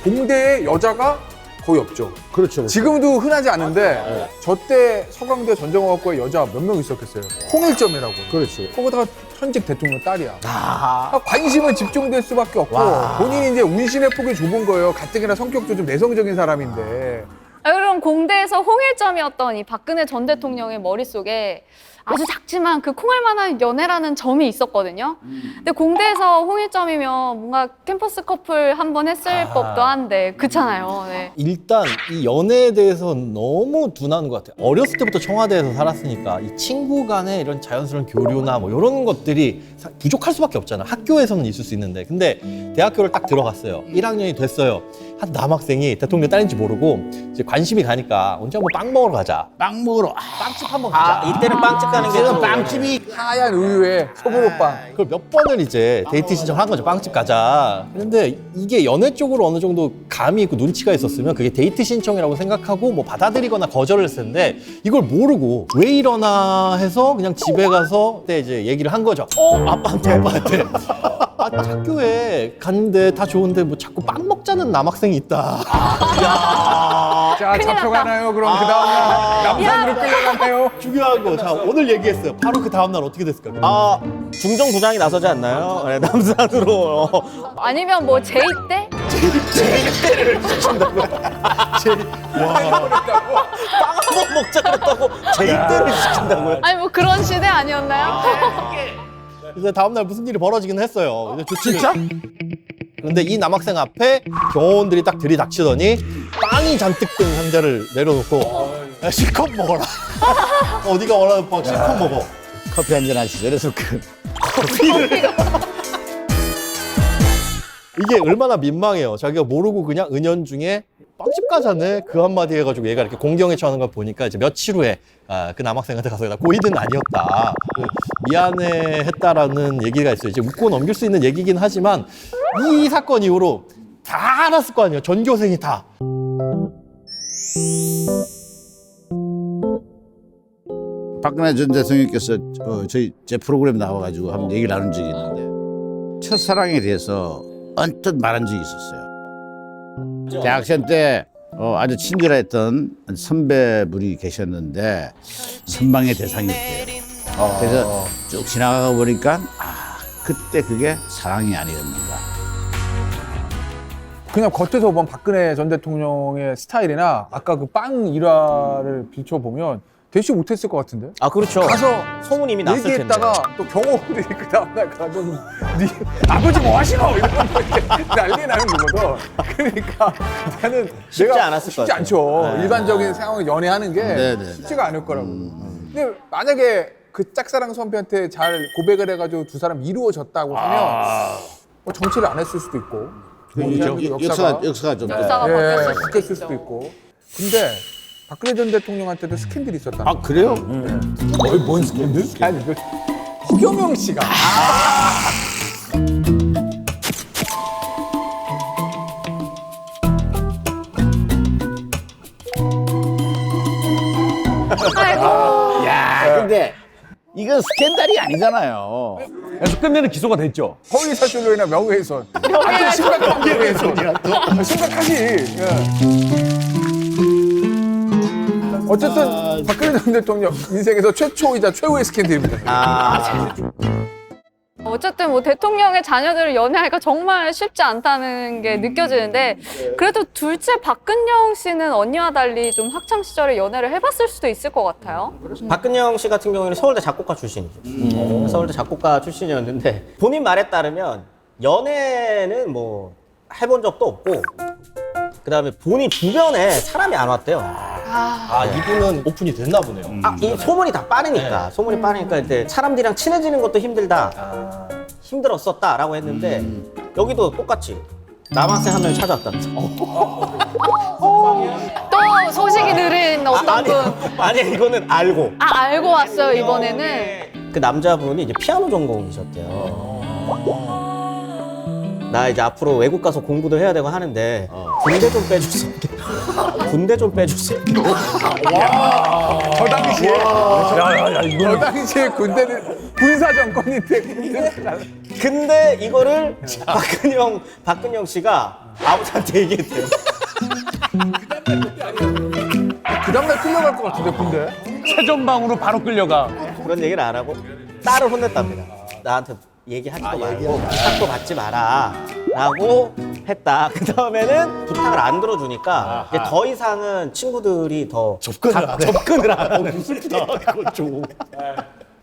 공대에 여자가 거의 없죠. 그렇죠. 지금도 흔하지 않은데 저 때 서강대 전정학과에 여자 몇 명 있었겠어요. 홍일점이라고. 그렇죠. 거기다가 현직 대통령 딸이야. 관심은 집중될 수밖에 없고 본인이 이제 운신의 폭이 좁은 거예요. 가뜩이나 성격도 좀 내성적인 사람인데. 그럼 공대에서 홍일점이었던 이 박근혜 전 대통령의 머릿속에 아주 작지만 그 콩알만한 연애라는 점이 있었거든요. 근데 공대에서 홍일점이면 뭔가 캠퍼스 커플 한번 했을 법도 한데 그렇잖아요. 네. 일단 이 연애에 대해서 너무 둔한 것 같아요. 어렸을 때부터 청와대에서 살았으니까 이 친구 간의 이런 자연스러운 교류나 뭐 이런 것들이 부족할 수밖에 없잖아. 학교에서는 있을 수 있는데. 근데 대학교를 딱 들어갔어요. 1학년이 됐어요. 한 남학생이 대통령 딸인지 모르고 이제 관심이 가니까 언제 한번 빵 먹으러 가자. 빵 먹으러. 빵집 한번 가자. 이때는 빵집 가는 게 또 빵집이 하얀 우유에 소보로빵. 그걸 몇 번을 이제 데이트 신청한 거죠. 빵집 가자. 근데 이게 연애 쪽으로 어느 정도 감이 있고 눈치가 있었으면 그게 데이트 신청이라고 생각하고 뭐 받아들이거나 거절을 했을 텐데 이걸 모르고 왜 이러나 해서 그냥 집에 가서 그때 이제 얘기를 한 거죠. 아빠한테. 아, 학교에 갔는데 다 좋은데 뭐 자꾸 빵 먹자는 남학생이 있다. 자, 잡혀가나요? 그럼 그 다음날 남산으로 끌려가나요? 중요한 거. 자, 오늘 얘기했어요. 바로 그 다음날 어떻게 됐을까요? 중정부장이 나서지 않나요? 네, 남산으로. 아니면 뭐 제이 때? 빵 한번 먹자 그랬다고 제입대를 시킨다고요? 아니 뭐 그런 시대 아니었나요? 그래서 다음날 무슨 일이 벌어지긴 했어요. 진짜? 그런데 이 남학생 앞에 경호원들이 딱 들이닥치더니 빵이 잔뜩 든 상자를 내려놓고 야, 실컷 먹어라. 어디가 원하는 빵 실컷 먹어. 커피 한잔 하시죠. 그래서 이게 얼마나 민망해요. 자기가 모르고 그냥 은연중에 빵집 가자네 그 한마디 해가지고 얘가 이렇게 공경에 처하는 걸 보니까 이제 며칠 후에 그 남학생한테 가서 나 고의는 아니었다. 미안해했다라는 얘기가 있어요. 이제 웃고 넘길 수 있는 얘기긴 하지만 이 사건 이후로 다 알았을 거 아니에요. 전교생이 다. 박근혜 전 대통령께서 제 프로그램 나와가지고 한번 얘기를 나눈 적이 있는데 첫사랑에 대해서 언뜻 말한 적이 있었어요. 대학생 때 아주 친절했던 선배분이 계셨는데 선망의 대상이었대요. 그래서 쭉 지나가 보니까 그때 그게 사랑이 아니었는가. 그냥 겉에서 본 박근혜 전 대통령의 스타일이나 아까 그 빵 일화를 비춰보면 대시 못했을 것 같은데? 아 그렇죠. 가서 소문 이미 났을 텐데. 얘기했다가 또 경호원들이 그 다음날 가서 네 아버지 뭐 하시노? 이러면서 이렇게 난리 나는 거거든. 그러니까 나는 쉽지 않았을 것 쉽지 같아요. 않죠. 일반적인 상황을 연애하는 게 네네. 쉽지가 않을 거라고. 근데 만약에 그 짝사랑 선배한테 잘 고백을 해가지고 두 사람 이루어졌다고 하면 뭐 정치를 안 했을 수도 있고 역사가 좀. 역사가 바뀌었을 수도 바뀌었을 수도 있고. 근데 박근혜 전 대통령한테도 스캔들이 있었다. 아, 그래요? 뭔 스캔들? 아니, 그 허경영 씨가. 아이고. 야, 근데 이건 스캔들이 아니잖아요. 그래서 끝내는 기소가 됐죠. 허위 사실로 인한 명예훼손. 아주 심각한 명예훼손이야 또. 심각하지. 예. 어쨌든 박근혜 전 대통령 인생에서 최초이자 최후의 스캔들입니다. 어쨌든 뭐 대통령의 자녀들을 연애하기가 정말 쉽지 않다는 게 느껴지는데 그래도 둘째 박근영 씨는 언니와 달리 좀 학창 시절에 연애를 해봤을 수도 있을 것 같아요. 박근영 씨 같은 경우에는 서울대 작곡가 출신이죠. 서울대 작곡가 출신이었는데 본인 말에 따르면 연애는 뭐 해본 적도 없고 그다음에 본인 주변에 사람이 안 왔대요. 이분은 오픈이 됐나 보네요. 이 소문이 다 빠르니까 소문이 빠르니까 이제 사람들이랑 친해지는 것도 힘들다. 힘들었었다라고 했는데 여기도 똑같이 남학생 한 명이 찾아왔다면서. 또 소식이 들은 어떤 분. 아니 이거는 알고. 알고 왔어요 이번에는. 그 남자분이 이제 피아노 전공이셨대요. 나 이제 앞으로 외국 가서 공부도 해야 되고 하는데 군대 좀 빼주세요. 군대 좀 빼주세요. 저 당시에 이거 저 당시에 군대는 군사 정권인데 근데 이거를 박근영 씨가 아버지한테 얘기했대요. 그 다음날 끌려갈 것 같은데 군대. 최전방으로 바로 끌려가. 그런 얘기를 안 하고 딸을 혼냈답니다. 나한테 얘기하지도 말고 부탁도 받지 마라 라고 했다. 그 다음에는 부탁을 안 들어주니까 이제 더 이상은 친구들이 더 접근을 안 하고 슬프다 그거 좀.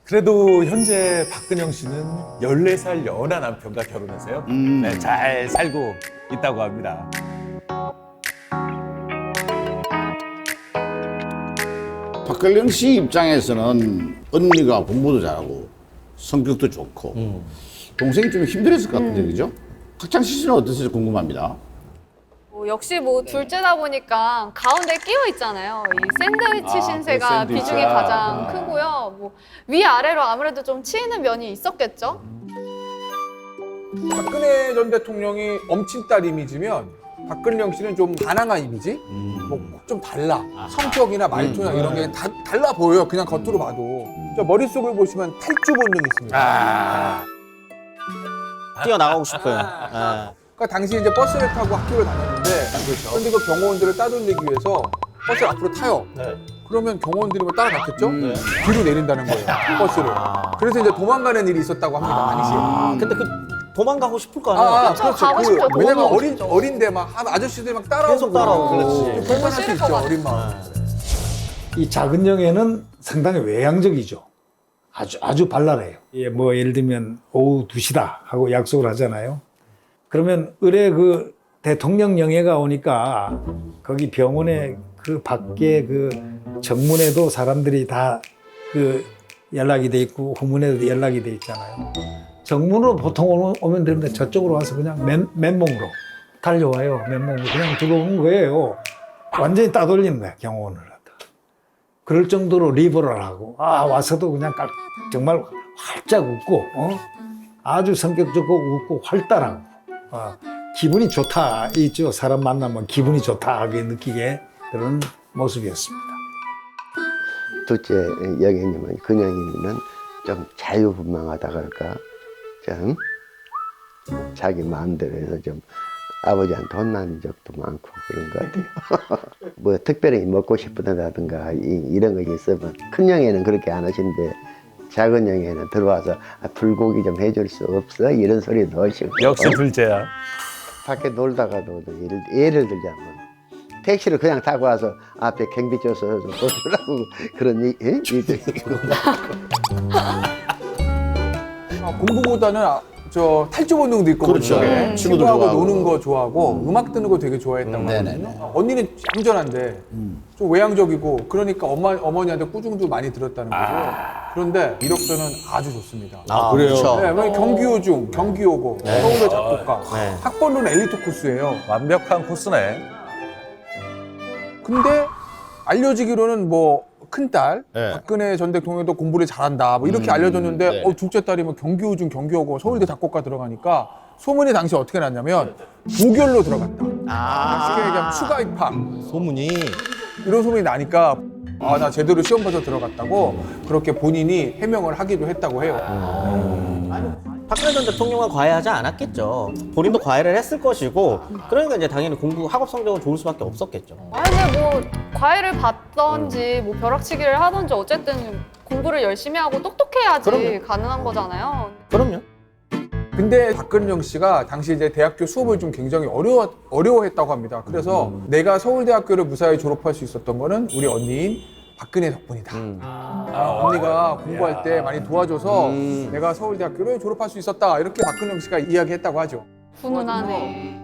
그래도 현재 박근영 씨는 14살 연하 남편과 결혼해서요. 네, 잘 살고 있다고 합니다. 박근영 씨 입장에서는 언니가 공부도 잘하고 성격도 좋고 동생이 좀 힘들었을 것 같은데 그죠? 학창 시절은 어땠을지 궁금합니다. 역시 뭐 둘째다 보니까 가운데 끼어 있잖아요. 이 샌드위치 신세가 그 샌드위치야. 비중이 가장 크고요. 뭐 위아래로 아무래도 좀 치이는 면이 있었겠죠. 박근혜 전 대통령이 엄친딸 이미지면 박근영 씨는 좀 반항한 이미지? 뭐 좀 달라. 성격이나 말투나 이런 게 다 달라 보여요. 그냥 겉으로 봐도. 저 머릿속을 보시면 탈주 본능이 있습니다. 뛰어나가고 싶어요. 그러니까 당시 이제 버스를 타고 학교를 다녔는데 근데 그 경호원들을 따돌리기 위해서 버스를 앞으로 타요. 그러면 경호원들이 뭐 따라갔겠죠? 뒤로 내린다는 거예요. 버스를. 그래서 이제 도망가는 일이 있었다고 합니다. 당시에. 근데 그 도망가고 싶을 거 아니에요. 그렇죠. 가고 싶죠. 왜냐면 도망가고 어린데 막 아저씨들이 막 따라오고 계속 따라오고. 그렇지. 불만할 수 있죠. 어린 마음. 이 작은 영예는 상당히 외향적이죠. 아주 발랄해요. 예, 뭐 예를 들면 오후 2시다 하고 약속을 하잖아요. 그러면 의뢰 그 대통령 영예가 오니까 거기 병원에 그 밖에 그 정문에도 사람들이 다 그 연락이 돼 있고 후문에도 연락이 돼 있잖아요. 정문으로 보통 오면 되는데 저쪽으로 와서 그냥 맨몸으로 달려와요. 맨몸으로 그냥 들어오는 거예요. 완전히 따돌리는 거야, 경호원을. 그럴 정도로 리버럴하고 와서도 그냥 정말 활짝 웃고 아주 성격 좋고 웃고 활달하고 기분이 좋다 있죠. 사람 만나면 기분이 좋다 하게 느끼게 그런 모습이었습니다. 둘째 영애님은 근영이는 좀 자유분방하다 그럴까 좀 자기 마음대로 해서 좀 아버지한테 혼난 적도 많고 그런 것 같아요. 뭐 특별히 먹고 싶다든가 이런 것이 있으면 큰 영애는 그렇게 안 하시는데 작은 영애는 들어와서 불고기 좀 해줄 수 없어? 이런 소리도 하시고. 역시 둘째야. 밖에 놀다가도 예를 들자면 택시를 그냥 타고 와서 앞에 경비 줘서 보더라고 그런 일도 있고. 공부보다는 저 탈주 본능도 있고 그렇죠. 그쪽에. 친구들 친구하고 좋아하고. 노는 거 좋아하고 음악 듣는 거 되게 좋아했다고 하거든요. 언니는 얌전한데 좀 외향적이고 그러니까 어머니한테 꾸중도 많이 들었다는 거죠. 그런데 이력서는 아주 좋습니다. 그래요? 그렇죠. 네, 경기호 중 경기호고 서울대 작곡가 네. 학번로는 엘리트 코스예요. 완벽한 코스네. 근데 알려지기로는 뭐 큰딸 네. 박근혜 전 대통령도 공부를 잘한다 뭐 이렇게 알려졌는데 네. 둘째 딸이 뭐 경기호 중 경기호고 서울대 작곡가 들어가니까 소문이 당시 어떻게 났냐면 부결로 들어갔다. 쉽게 얘기하면 추가 입학 소문이 이런 소문이 나니까 나 제대로 시험 봐서 들어갔다고 그렇게 본인이 해명을 하기도 했다고 해요. 박근혜 전 대통령은 과외하지 않았겠죠. 본인도 과외를 했을 것이고, 그러니까 이제 당연히 공부 학업 성적은 좋을 수밖에 없었겠죠. 아니 근데 뭐 과외를 받던지 뭐 벼락치기를 하던지 어쨌든 공부를 열심히 하고 똑똑해야지 그럼요. 가능한 거잖아요. 그럼요. 근데 박근영 씨가 당시 이제 대학교 수업을 좀 굉장히 어려워했다고 합니다. 그래서 내가 서울대학교를 무사히 졸업할 수 있었던 거는 우리 언니인 박근혜 덕분이다. 언니가 공부할 때 많이 도와줘서 내가 서울대학교를 졸업할 수 있었다. 이렇게 박근영 씨가 이야기했다고 하죠. 훈훈하네.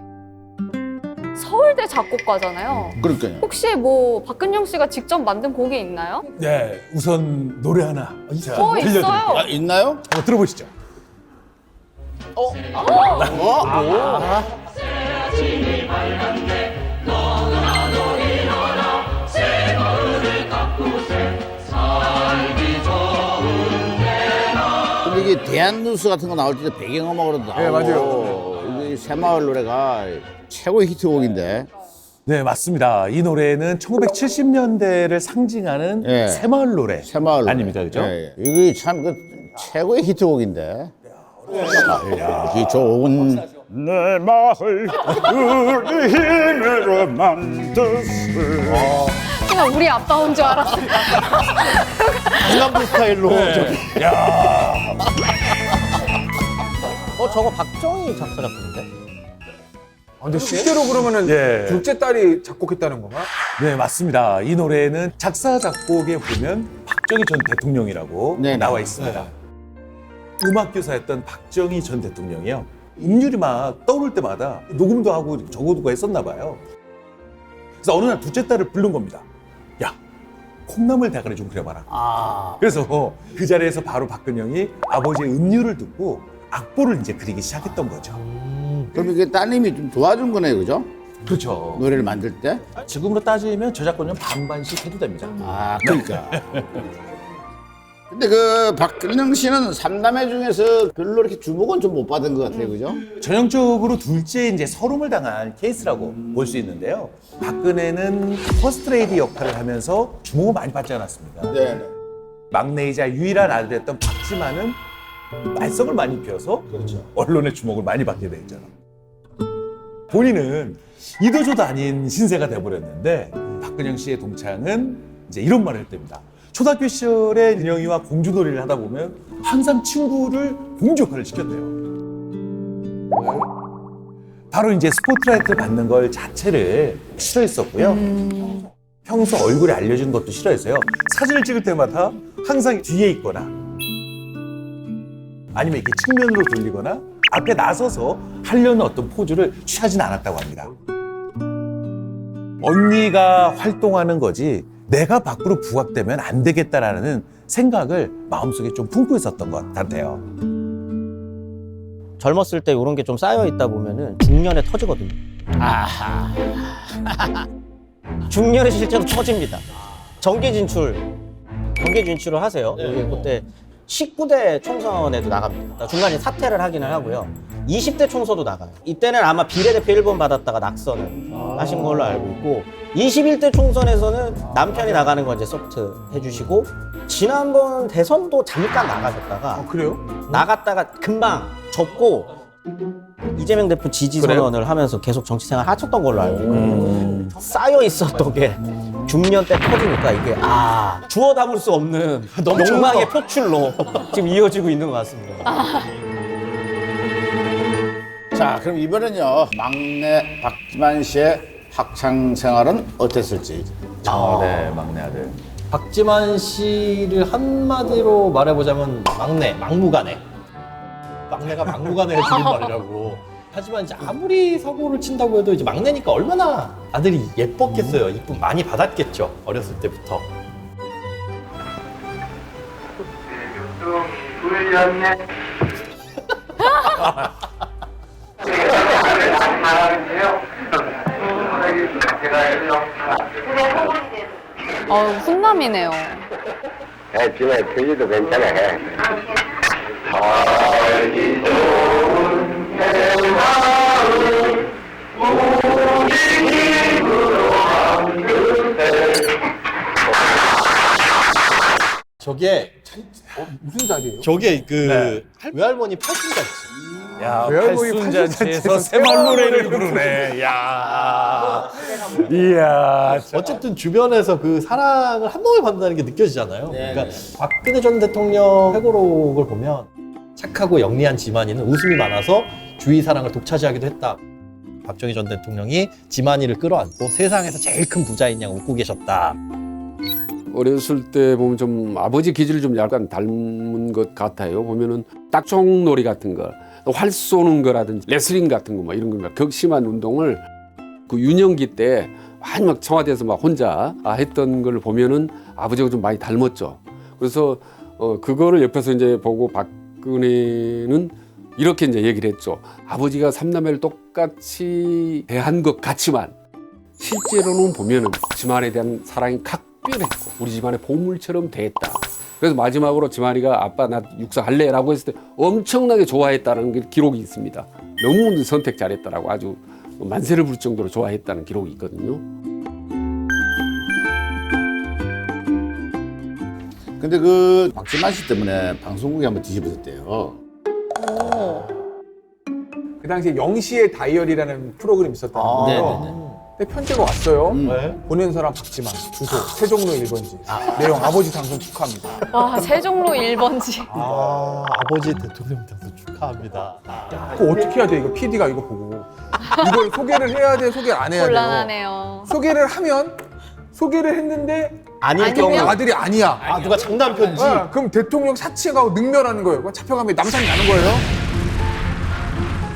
서울대 작곡가잖아요. 그러니까요. 혹시 뭐 박근영 씨가 직접 만든 곡이 있나요? 네, 우선 노래 하나 제가 있어요. 아, 있나요? 한번 들어보시죠. 근데 이게 대한뉴스 같은 거 나올 때 배경음악으로 나오고. 네, 맞아요. 이게 새마을 노래가 최고의 히트곡인데. 네, 맞습니다. 이 노래는 1970년대를 상징하는 예. 새마을 노래 새마을 아닙니까, 그죠? 예, 예. 이게 참 그 최고의 히트곡인데. 이 좋은 내 마을 우리 힘으로 만들었어. 그냥 우리 아빠 온 줄 알았어요. 강남부 스타일로 저기 저거 박정희 작사 작곡인데? 근데 실제로 그러면은 예. 둘째 딸이 작곡했다는 건가? 네, 맞습니다. 이 노래는 작사, 작곡에 보면 박정희 전 대통령이라고 네, 나와 네. 있습니다. 음악교사였던 박정희 전 대통령이요. 음률이 막 떠오를 때마다 녹음도 하고 적어두고 했었나 봐요. 그래서 어느 날 둘째 딸을 부른 겁니다. 야, 콩나물 대가리 좀 그려봐라. 그래서 그 자리에서 바로 박근영이 아버지의 음률을 듣고 악보를 이제 그리기 시작했던 거죠. 그럼 이게 따님이 좀 도와준 거네요, 그죠? 그렇죠. 노래를 만들 때? 지금으로 따지면 저작권료는 반반씩 해도 됩니다. 아, 그러니까. 근데 그 박근영 씨는 삼남매 중에서 별로 이렇게 주목은 좀 못 받은 것 같아요, 그죠? 전형적으로 둘째 이제 서름을 당한 케이스라고 볼 수 있는데요. 박근혜는 퍼스트레이디 역할을 하면서 주목을 많이 받지 않았습니까? 네. 막내이자 유일한 아들이었던 박지만은 말썽을 많이 피워서 언론의 주목을 많이 받게 됐죠. 본인은 이도저도 아닌 신세가 돼버렸는데 박근영 씨의 동창은 이제 이런 말을 했답니다. 초등학교 시절에 은영이와 공주놀이를 하다 보면 항상 친구를 공주 역할을 시켰대요. 바로 이제 스포트라이트를 받는 걸 자체를 싫어했었고요. 평소 얼굴이 알려지는 것도 싫어했어요. 사진을 찍을 때마다 항상 뒤에 있거나 아니면 이렇게 측면으로 돌리거나 앞에 나서서 하려는 어떤 포즈를 취하진 않았다고 합니다. 언니가 활동하는 거지 내가 밖으로 부각되면 안 되겠다라는 생각을 마음속에 좀 품고 있었던 것 같아요. 젊었을 때 이런 게 좀 쌓여 있다 보면은 중년에 터지거든요. 아하. 중년에 실제로 터집니다. 정계 진출을 하세요. 그때 19대 총선에도 나갑니다. 중간에 사퇴를 하기는 하고요. 20대 총선도 나가요. 이때는 아마 비례대표 1번 받았다가 낙선을 하신 걸로 알고 있고 21대 총선에서는 남편이 나가는 거 이제 소프트 해주시고 지난번 대선도 잠깐 나가셨다가 그래요? 나갔다가 금방 접고 이재명 대표 지지 선언을 하면서 계속 정치 생활 하셨던 걸로 알고 있거든요. 쌓여 있었던 게 중년 때 터지니까 이게 주워 담을 수 없는 욕망의 표출로 지금 이어지고 있는 것 같습니다. 자, 그럼 이번엔요. 막내 박지만 씨의 학창 생활은 어땠을지. 네, 막내 아들. 박지만 씨를 한마디로 말해보자면 막무가내. 막내가 막무가내의 줄임말이라고. 하지만 이제 아무리 사고를 친다고 해도 이제 막내니까 얼마나 아들이 예뻤겠어요. 이쁨 많이 받았겠죠. 어렸을 때부터. 훈남이네요. 지금 표지도 괜찮아. 저게 무슨 자리예요? 저게 그 외할머니 팔순잔치. 야, 외할머니 팔순잔치에서 새마을 노래를 부르네. 야, 이야. 어쨌든 주변에서 그 사랑을 한 몸에 받는다는 게 느껴지잖아요. 그러니까 박근혜 전 대통령 회고록을 보면 착하고 영리한 지만이는 웃음이 많아서 주위 사랑을 독차지하기도 했다. 박정희 전 대통령이 지만이를 끌어안고 세상에서 제일 큰 부자인 양 웃고 계셨다. 어렸을 때 보면 좀 아버지 기질을 좀 약간 닮은 것 같아요. 보면은 딱종놀이 같은 거, 활 쏘는 거라든지 레슬링 같은 거 뭐 이런 거 격심한 운동을 그 유년기 때 많이 막 청와대에서 막 혼자 했던 걸 보면은 아버지가 좀 많이 닮았죠. 그래서 그거를 옆에서 이제 보고 박근혜는 이렇게 이제 얘기를 했죠. 아버지가 삼남매를 똑같이 대한 것 같지만 실제로는 보면은 지만에 대한 사랑이 각별했고 우리 집안의 보물처럼 대했다. 그래서 마지막으로 지만이가 아빠 나 육사할래라고 했을 때 엄청나게 좋아했다는 게 기록이 있습니다. 너무 선택 잘했다라고 아주 만세를 부를 정도로 좋아했다는 기록이 있거든요. 근데 그 박지만 씨 때문에 방송국이 한번 뒤집어졌대요. 그 당시에 영시의 다이어리라는 프로그램이 있었다는 거예요. 근데 편지가 왔어요. 보낸 사람 박지만, 주소 세종로 1번지. 내용 아버지 당선 축하합니다. 와, 세종로 1번지. 아버지 대통령 당선 축하합니다. 그거 어떻게 해야 돼? 이거 PD가 이거 보고 이걸 소개를 해야 돼, 소개를 안 해야 돼요. 곤란하네요. 소개를 했는데 아닐 경우 아들이 아니야. 아, 누가 장난 편지? 그럼 대통령 사칭하고 능멸하는 거예요. 그럼 잡혀가면 남산이 나는 거예요.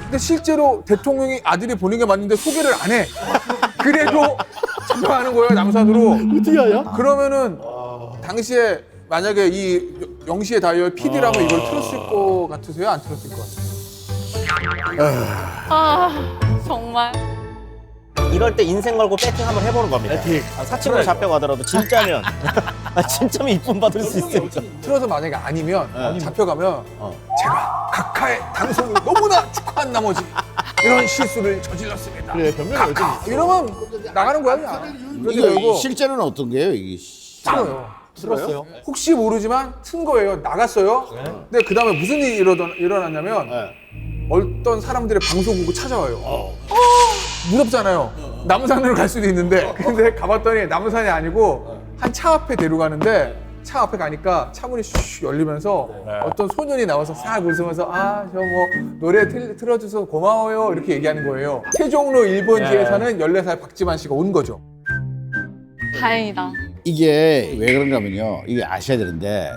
근데 실제로 대통령이 아들이 보낸 게 맞는데 소개를 안 해. 그래도 잡혀가는 거예요, 남산으로. 어떻게 하냐? 그러면은 당시에 만약에 이 영시의 다이어리 PD라면 이걸 틀었을 것 같으세요? 안 틀었을 것 같으세요? 정말. 이럴 때 인생 걸고 배팅 한번 해보는 겁니다. 사칭으로 잡혀가더라도 진짜면 진짜면 이쁨 받을 수 있으니까. 틀어서 만약에 아니면 잡혀가면 제가 각하의 당선을 너무나 축하한 나머지 이런 실수를 저질렀습니다. 그래, 변명이 각하 이러면 나가는 거야 그냥. 그런데 이거 결국 실제로는 어떤 거예요? 이게 틀어요. 들었어요? 혹시 모르지만 튼 거예요. 나갔어요. 근데 그 다음에 무슨 일이 일어났냐면 어떤 사람들이 방송국을 찾아와요. 무섭잖아요. 남산으로 갈 수도 있는데 근데 가봤더니 남산이 아니고 한 차 앞에 데려가는데 차 앞에 가니까 차문이 슉 열리면서 어떤 소년이 나와서 싹 웃으면서 저 뭐 노래 틀어줘서 고마워요 이렇게 얘기하는 거예요. 세종로 1번지에 사는 14살 박지만 씨가 온 거죠. 다행이다. 이게 왜 그런가 하면요. 이게 아셔야 되는데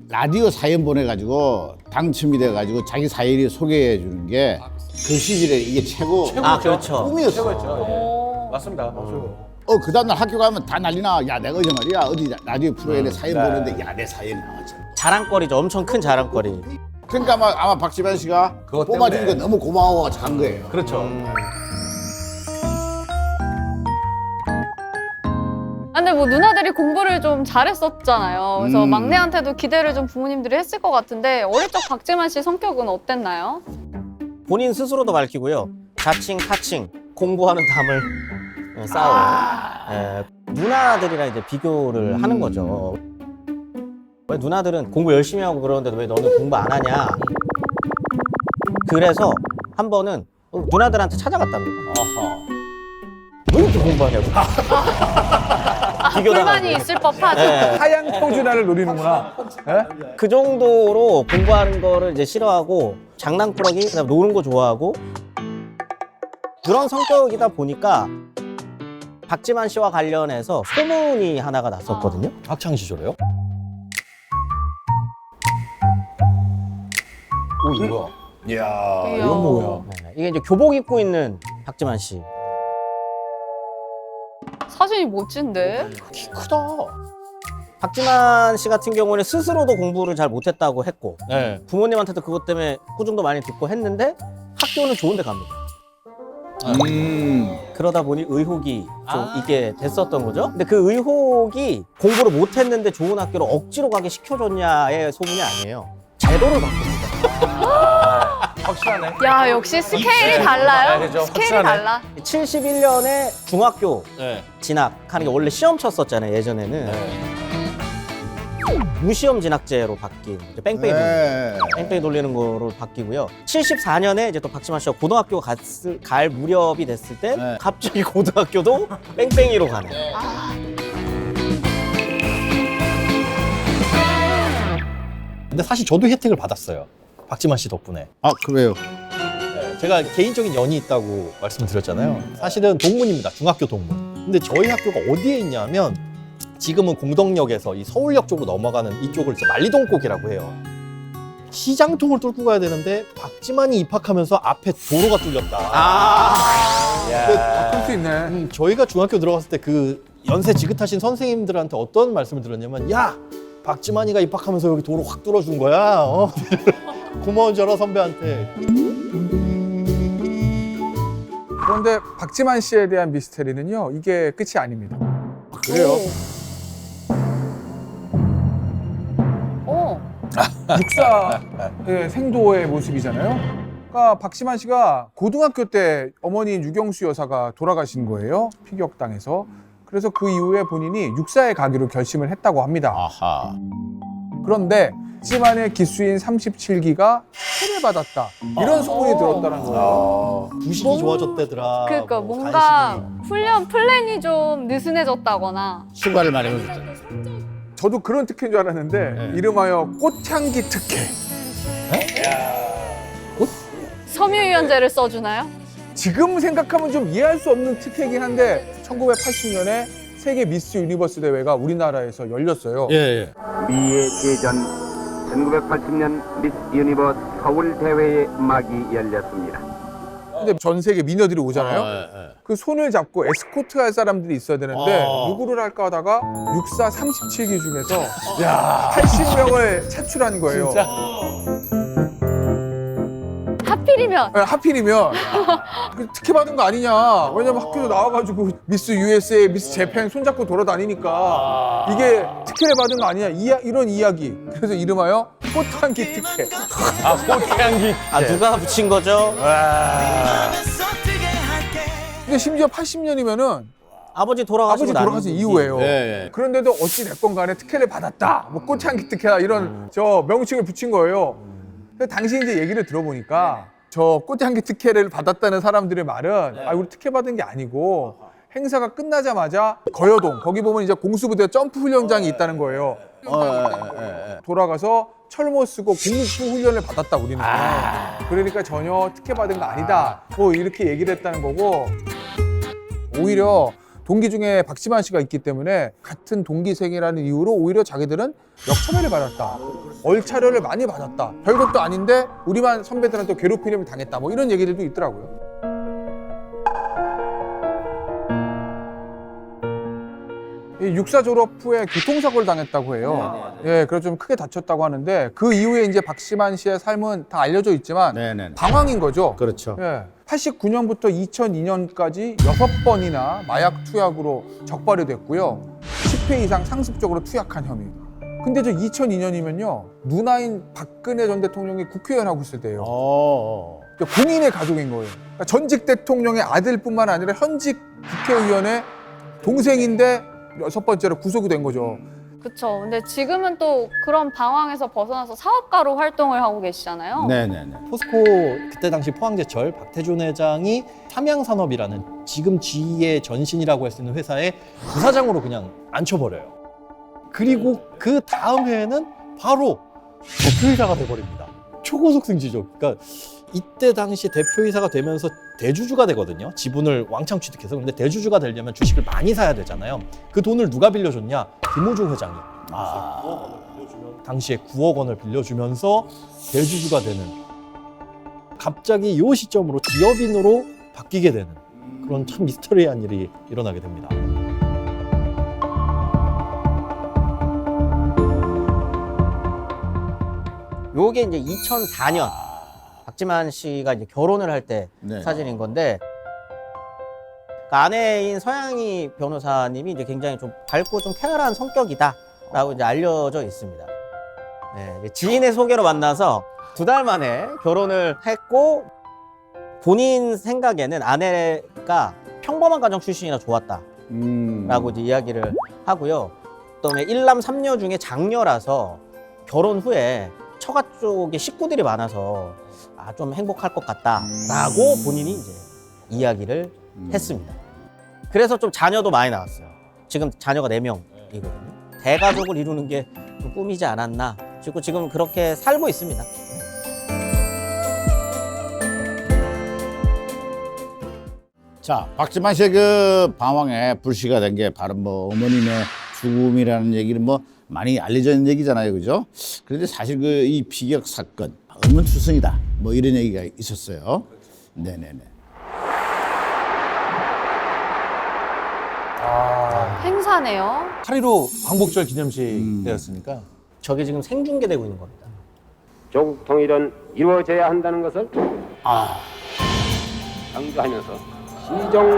라디오 사연 보내가지고 당첨이 돼가지고 자기 사연을 소개해 주는 게 그 시절에 이게 최고 그렇죠. 꿈이었어. 맞습니다. 그 다음날 학교 가면 다 난리나. 야, 내가 어제 말이야 어디 라디오 프로에 사연 보냈는데 야, 내 사연이 나왔잖아. 자랑거리죠. 엄청 큰 자랑거리. 그러니까 아마 박지만 씨가 그것 뽑아준 때문에. 거 너무 고마워 한 거예요. 그렇죠. 근데 뭐 누나들이 공부를 좀 잘했었잖아요. 그래서 막내한테도 기대를 좀 부모님들이 했을 것 같은데 어릴 적 박지만 씨 성격은 어땠나요? 본인 스스로도 밝히고요. 자칭, 타칭, 공부하는 담을 쌓아요. 누나들이랑 이제 비교를 하는 거죠. 왜 누나들은 공부 열심히 하고 그러는데 왜 너는 공부 안 하냐? 그래서 한 번은 누나들한테 찾아갔답니다. 왜 이렇게 공부하냐고. 불만이 있을 법하죠. 하얀 포즈나를 노리는구나. 그 정도로 공부하는 거를 이제 싫어하고 장난꾸러기, 그다음에 노는 거 좋아하고 그런 성격이다 보니까 박지만 씨와 관련해서 소문이 하나가 났었거든요. 학창 시절에요? 뭐야? 이야, 이건 뭐야? 이게 이제 교복 입고 있는 박지만 씨. 사진이 멋진데? 키 크다. 박지만 씨 같은 경우는 스스로도 공부를 잘 못했다고 했고 부모님한테도 그것 때문에 꾸중도 많이 듣고 했는데 학교는 좋은 데 갑니다. 그러다 보니 의혹이 좀 있게 됐었던 거죠. 근데 그 의혹이 공부를 못했는데 좋은 학교로 억지로 가게 시켜줬냐의 소문이 아니에요. 제도를 바꿉니다. 확실하네. 야, 역시 스케일이 달라요. 그죠? 스케일이 확실하네. 달라. 71년에 중학교 진학하는 게 원래 시험 쳤었잖아요, 예전에는. 무시험 진학제로 바뀐 이제 뺑뺑이 돌리는, 뺑뺑이 돌리는 거로 바뀌고요. 74년에 이제 또 박지만 씨가 고등학교 갈 무렵이 됐을 때 갑자기 고등학교도 뺑뺑이로 가네. 근데 사실 저도 혜택을 받았어요. 박지만 씨 덕분에. 아, 그래요? 제가 개인적인 연이 있다고 말씀을 드렸잖아요. 사실은 동문입니다. 중학교 동문. 근데 저희 학교가 어디에 있냐면 지금은 공덕역에서 이 서울역 쪽으로 넘어가는 이쪽을 이제 만리동곡이라고 해요. 시장통을 뚫고 가야 되는데 박지만이 입학하면서 앞에 도로가 뚫렸다. 그럴 수 있네. 저희가 중학교 들어갔을 때 그 연세 지긋하신 선생님들한테 어떤 말씀을 들었냐면, 야, 박지만이가 입학하면서 여기 도로 확 뚫어준 거야. 고마운 줄 알아, 선배한테. 그런데 박지만 씨에 대한 미스테리는요, 이게 끝이 아닙니다. 그래요? 육사의 생도의 모습이잖아요. 그러니까 박지만 씨가 고등학교 때 어머니인 유경수 여사가 돌아가신 거예요. 피격당해서. 그래서 그 이후에 본인이 육사에 가기로 결심을 했다고 합니다. 아하. 그런데 박지만의 기수인 37기가 특혜를 받았다. 이런 소문이 들었다는 거예요. 부식이 좋아졌대더라. 그러니까 뭐 뭔가 간식이. 훈련 플랜이 좀 느슨해졌다거나. 휴가를 많이 가졌다. 저도 그런 특혜인 줄 알았는데 이름하여 꽃향기 특혜. 섬유유연제를 써주나요? 지금 생각하면 좀 이해할 수 없는 특혜이긴 한데 1980년에 세계 미스 유니버스 대회가 우리나라에서 열렸어요. 예. 미의 개전 1980년 미스 유니버스 서울 대회의 막이 열렸습니다. 근데 전 세계 미녀들이 오잖아요. 그 손을 잡고 에스코트 할 사람들이 있어야 되는데 누구를 할까 하다가 육사 37기 중에서 80명을 차출한 거예요. 하필이면 네, 하필이면 특혜 받은 거 아니냐. 왜냐면 학교도 나와가지고 미스 USA, 미스 재팬 손잡고 돌아다니니까 이게 특혜를 받은 거 아니냐. 이런 이야기. 그래서 이름하여 꽃향기 특혜. 꽃향기. 누가 붙인 거죠? 근데 심지어 80년이면은 아버지 돌아가시고 난 돌아가신 이후에요. 예. 그런데도 어찌 됐건 간에 특혜를 받았다. 뭐 꽃향기 특혜다 이런 저 명칭을 붙인 거예요. 근데 당시 이제 얘기를 들어보니까 저 꽃향기 특혜를 받았다는 사람들의 말은 우리 특혜 받은 게 아니고 행사가 끝나자마자 거여동 거기 보면 이제 공수부대 점프 훈련장이 있다는 거예요. 돌아가서 철모 쓰고 공수 훈련을 받았다 우리는. 그러니까 전혀 특혜 받은 거 아니다. 뭐 이렇게 얘기를 했다는 거고 오히려 동기 중에 박지만 씨가 있기 때문에 같은 동기생이라는 이유로 오히려 자기들은 역차별을 받았다. 얼차려를 많이 받았다. 별것도 아닌데 우리만 선배들한테 괴롭힘을 당했다. 뭐 이런 얘기들도 있더라고요. 이 육사 졸업 후에 교통사고를 당했다고 해요. 예, 그래서 좀 크게 다쳤다고 하는데 그 이후에 이제 박지만 씨의 삶은 다 알려져 있지만 방황인 거죠. 그렇죠. 예. 89년부터 2002년까지 6번이나 마약 투약으로 적발이 됐고요. 10회 이상 상습적으로 투약한 혐의. 근데 저 2002년이면요. 누나인 박근혜 전 대통령이 국회의원 하고 있을 때예요. 공인의 가족인 거예요. 그러니까 전직 대통령의 아들뿐만 아니라 현직 국회의원의 동생인데 6번째로 구속이 된 거죠. 그렇죠. 근데 지금은 또 그런 방황에서 벗어나서 사업가로 활동을 하고 계시잖아요. 네네네. 포스코 그때 당시 포항제철 박태준 회장이 삼양산업이라는 지금 GE의 전신이라고 할 수 있는 회사의 부사장으로 그냥 앉혀버려요. 그리고 그 다음 해에는 바로 대표이사가 돼버립니다. 초고속 승지죠. 그러니까 이때 당시 대표이사가 되면서 대주주가 되거든요. 지분을 왕창 취득해서. 근데 대주주가 되려면 주식을 많이 사야 되잖아요. 그 돈을 누가 빌려줬냐? 김우중 회장이. 당시에 9억 원을 빌려주면서 대주주가 되는. 갑자기 이 시점으로 기업인으로 바뀌게 되는 그런 참 미스터리한 일이 일어나게 됩니다. 요게 이제 2004년 박지만 씨가 이제 결혼을 할 때 사진인 건데 그 아내인 서양희 변호사님이 이제 굉장히 좀 밝고 좀 쾌활한 성격이다라고 이제 알려져 있습니다. 네, 지인의 소개로 만나서 2달 만에 결혼을 했고 본인 생각에는 아내가 평범한 가정 출신이라 좋았다라고 이제 이야기를 하고요. 그다음에 일남 삼녀 중에 장녀라서 결혼 후에 처가 쪽에 식구들이 많아서 좀 행복할 것 같다라고 본인이 이제 이야기를 했습니다. 그래서 좀 자녀도 많이 나왔어요. 지금 자녀가 4명이거든요. 대가족을 이루는 게 좀 꿈이지 않았나 싶고 지금 그렇게 살고 있습니다. 자, 박지만 씨의 그 방황에 불씨가 된 게 바로 뭐 어머님의 죽음이라는 얘기는 뭐 많이 알려져 있는 얘기잖아요, 그죠? 그런데 사실 그 이 피격 사건, 의문투성이다, 뭐 이런 얘기가 있었어요. 네네네. 행사네요. 8.15 광복절 기념식 때였으니까. 저게 지금 생중계되고 있는 겁니다. 조국 통일은 이루어져야 한다는 것을 강조하면서 시정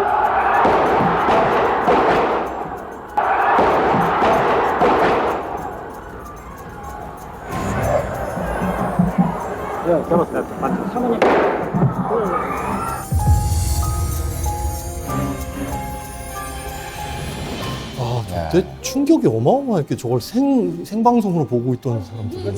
사모님 그때 충격이 어마어마했게 저걸 생방송으로 보고 있던 사람들.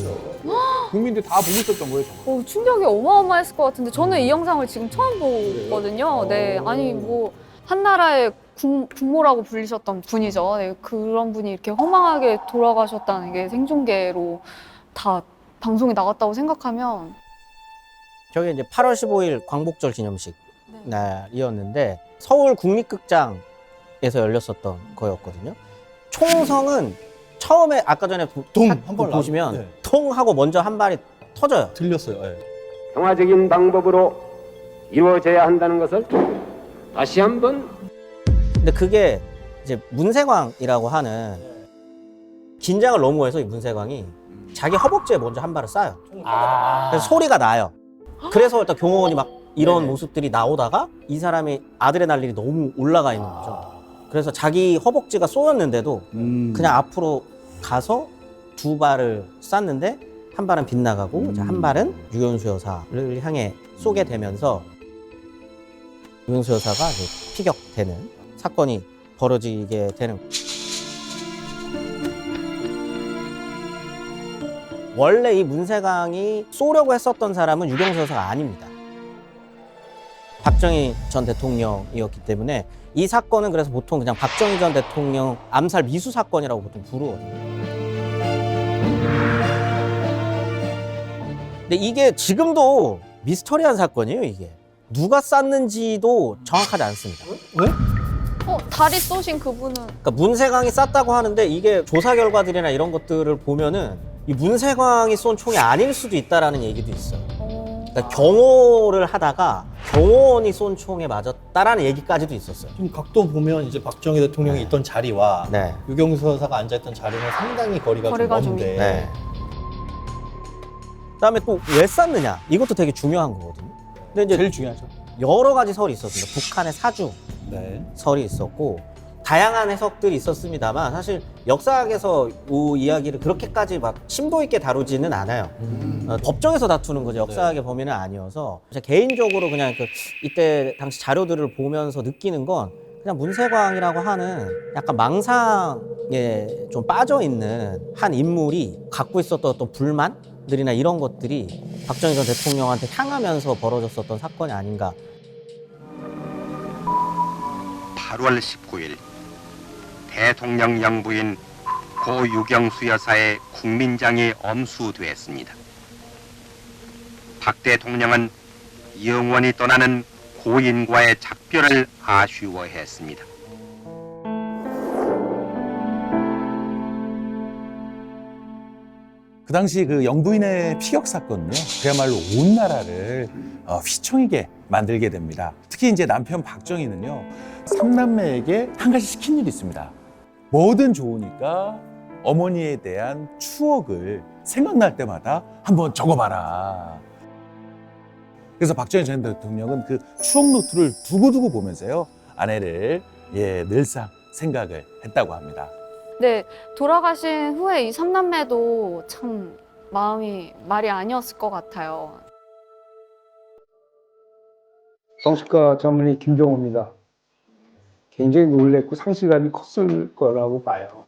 국민들 다 보고 있었던 거예요, 정말. 충격이 어마어마했을 것 같은데 저는 이 영상을 지금 처음 보거든요. 네, 아니 뭐 한나라의 국모라고 불리셨던 분이죠. 네, 그런 분이 이렇게 허망하게 돌아가셨다는 게 생중계로 다 방송에 나갔다고 생각하면 저게 이제 8월 15일 광복절 기념식 날이었는데 서울 국립극장에서 열렸었던 거였거든요. 총성은 처음에 아까 전에 한번 보시면 네. 통 하고 먼저 한 발이 터져요. 들렸어요. 네. 평화적인 방법으로 이루어져야 한다는 것을 다시 한번 근데 그게 이제 문세광이라고 하는 긴장을 너무 해서 이 문세광이 자기 허벅지에 먼저 한 발을 쏴요. 그래서 소리가 나요. 그래서 일단 경호원이 막 이런 모습들이 나오다가 이 사람이 아드레날린이 너무 올라가 있는 거죠. 그래서 자기 허벅지가 쏘였는데도 그냥 앞으로 가서 2발을 쐈는데 한 발은 빗나가고 한 발은 유현수 여사를 향해 쏘게 되면서 유현수 여사가 이제 피격되는 사건이 벌어지게 되는 원래 이 문세광이 쏘려고 했었던 사람은 유경수 여사가 아닙니다. 박정희 전 대통령이었기 때문에 이 사건은 그래서 보통 그냥 박정희 전 대통령 암살 미수 사건이라고 보통 부르거든요. 근데 이게 지금도 미스터리한 사건이에요, 이게. 누가 쐈는지도 정확하지 않습니다. 다리 쏘신 그분은 그러니까 문세광이 쐈다고 하는데 이게 조사 결과들이나 이런 것들을 보면은 이 문세광이 쏜 총이 아닐 수도 있다라는 얘기도 있어요. 그러니까 경호를 하다가 경호원이 쏜 총에 맞았다라는 얘기까지도 있었어요. 지금 각도 보면 이제 박정희 대통령이 있던 자리와 네. 유경수 여사가 앉아있던 자리는 상당히 거리가 좀 먼데. 네. 그다음에 또 왜 쐈느냐 이것도 되게 중요한 거거든요. 근데 이제 제일 중요하죠. 여러 가지 설이 있었습니다. 북한의 사주 네. 설이 있었고 다양한 해석들이 있었습니다만 사실 역사학에서 이 이야기를 그렇게까지 막 심도 있게 다루지는 않아요. 법정에서 다투는 거죠. 역사학의 범위는 아니어서 제가 개인적으로 그냥 이때 당시 자료들을 보면서 느끼는 건 그냥 문세광이라고 하는 약간 망상에 좀 빠져 있는 한 인물이 갖고 있었던 어떤 불만들이나 이런 것들이 박정희 전 대통령한테 향하면서 벌어졌었던 사건이 아닌가. 8월 19일 대통령 영부인 고 유경수 여사의 국민장이 엄수되었습니다. 박 대통령은 영원히 떠나는 고인과의 작별을 아쉬워했습니다. 그 당시 그 영부인의 피격 사건은요, 그야말로 온 나라를 휘청이게 만들게 됩니다. 특히 이제 남편 박정희는요, 3남매에게 한 가지 시킨 일이 있습니다. 뭐든 좋으니까 어머니에 대한 추억을 생각날 때마다 한번 적어봐라. 그래서 박정희 전 대통령은 그 추억 노트를 두고두고 보면서요, 아내를 늘상 생각을 했다고 합니다. 네, 돌아가신 후에 이 3남매도 참 마음이 말이 아니었을 것 같아요. 성식과 전문의 김종호입니다. 굉장히 놀랬고 상실감이 컸을 거라고 봐요.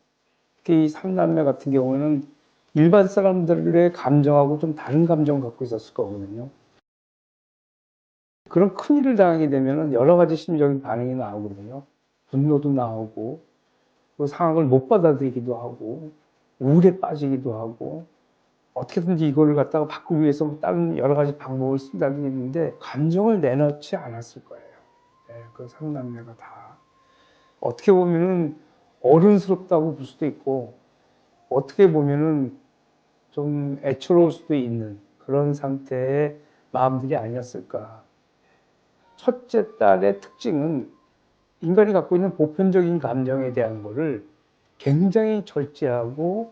특히 이 삼남매 같은 경우는 일반 사람들의 감정하고 좀 다른 감정을 갖고 있었을 거거든요. 그런 큰일을 당하게 되면 여러 가지 심리적인 반응이 나오거든요. 분노도 나오고, 그 상황을 못 받아들이기도 하고, 우울에 빠지기도 하고, 어떻게든지 이걸 갖다가 바꾸기 위해서 다른 여러 가지 방법을 쓴다는 게 있는데, 감정을 내놓지 않았을 거예요. 네, 그 삼남매가 다. 어떻게 보면은 어른스럽다고 볼 수도 있고, 어떻게 보면은 좀 애처로울 수도 있는 그런 상태의 마음들이 아니었을까. 첫째 딸의 특징은 인간이 갖고 있는 보편적인 감정에 대한 거를 굉장히 절제하고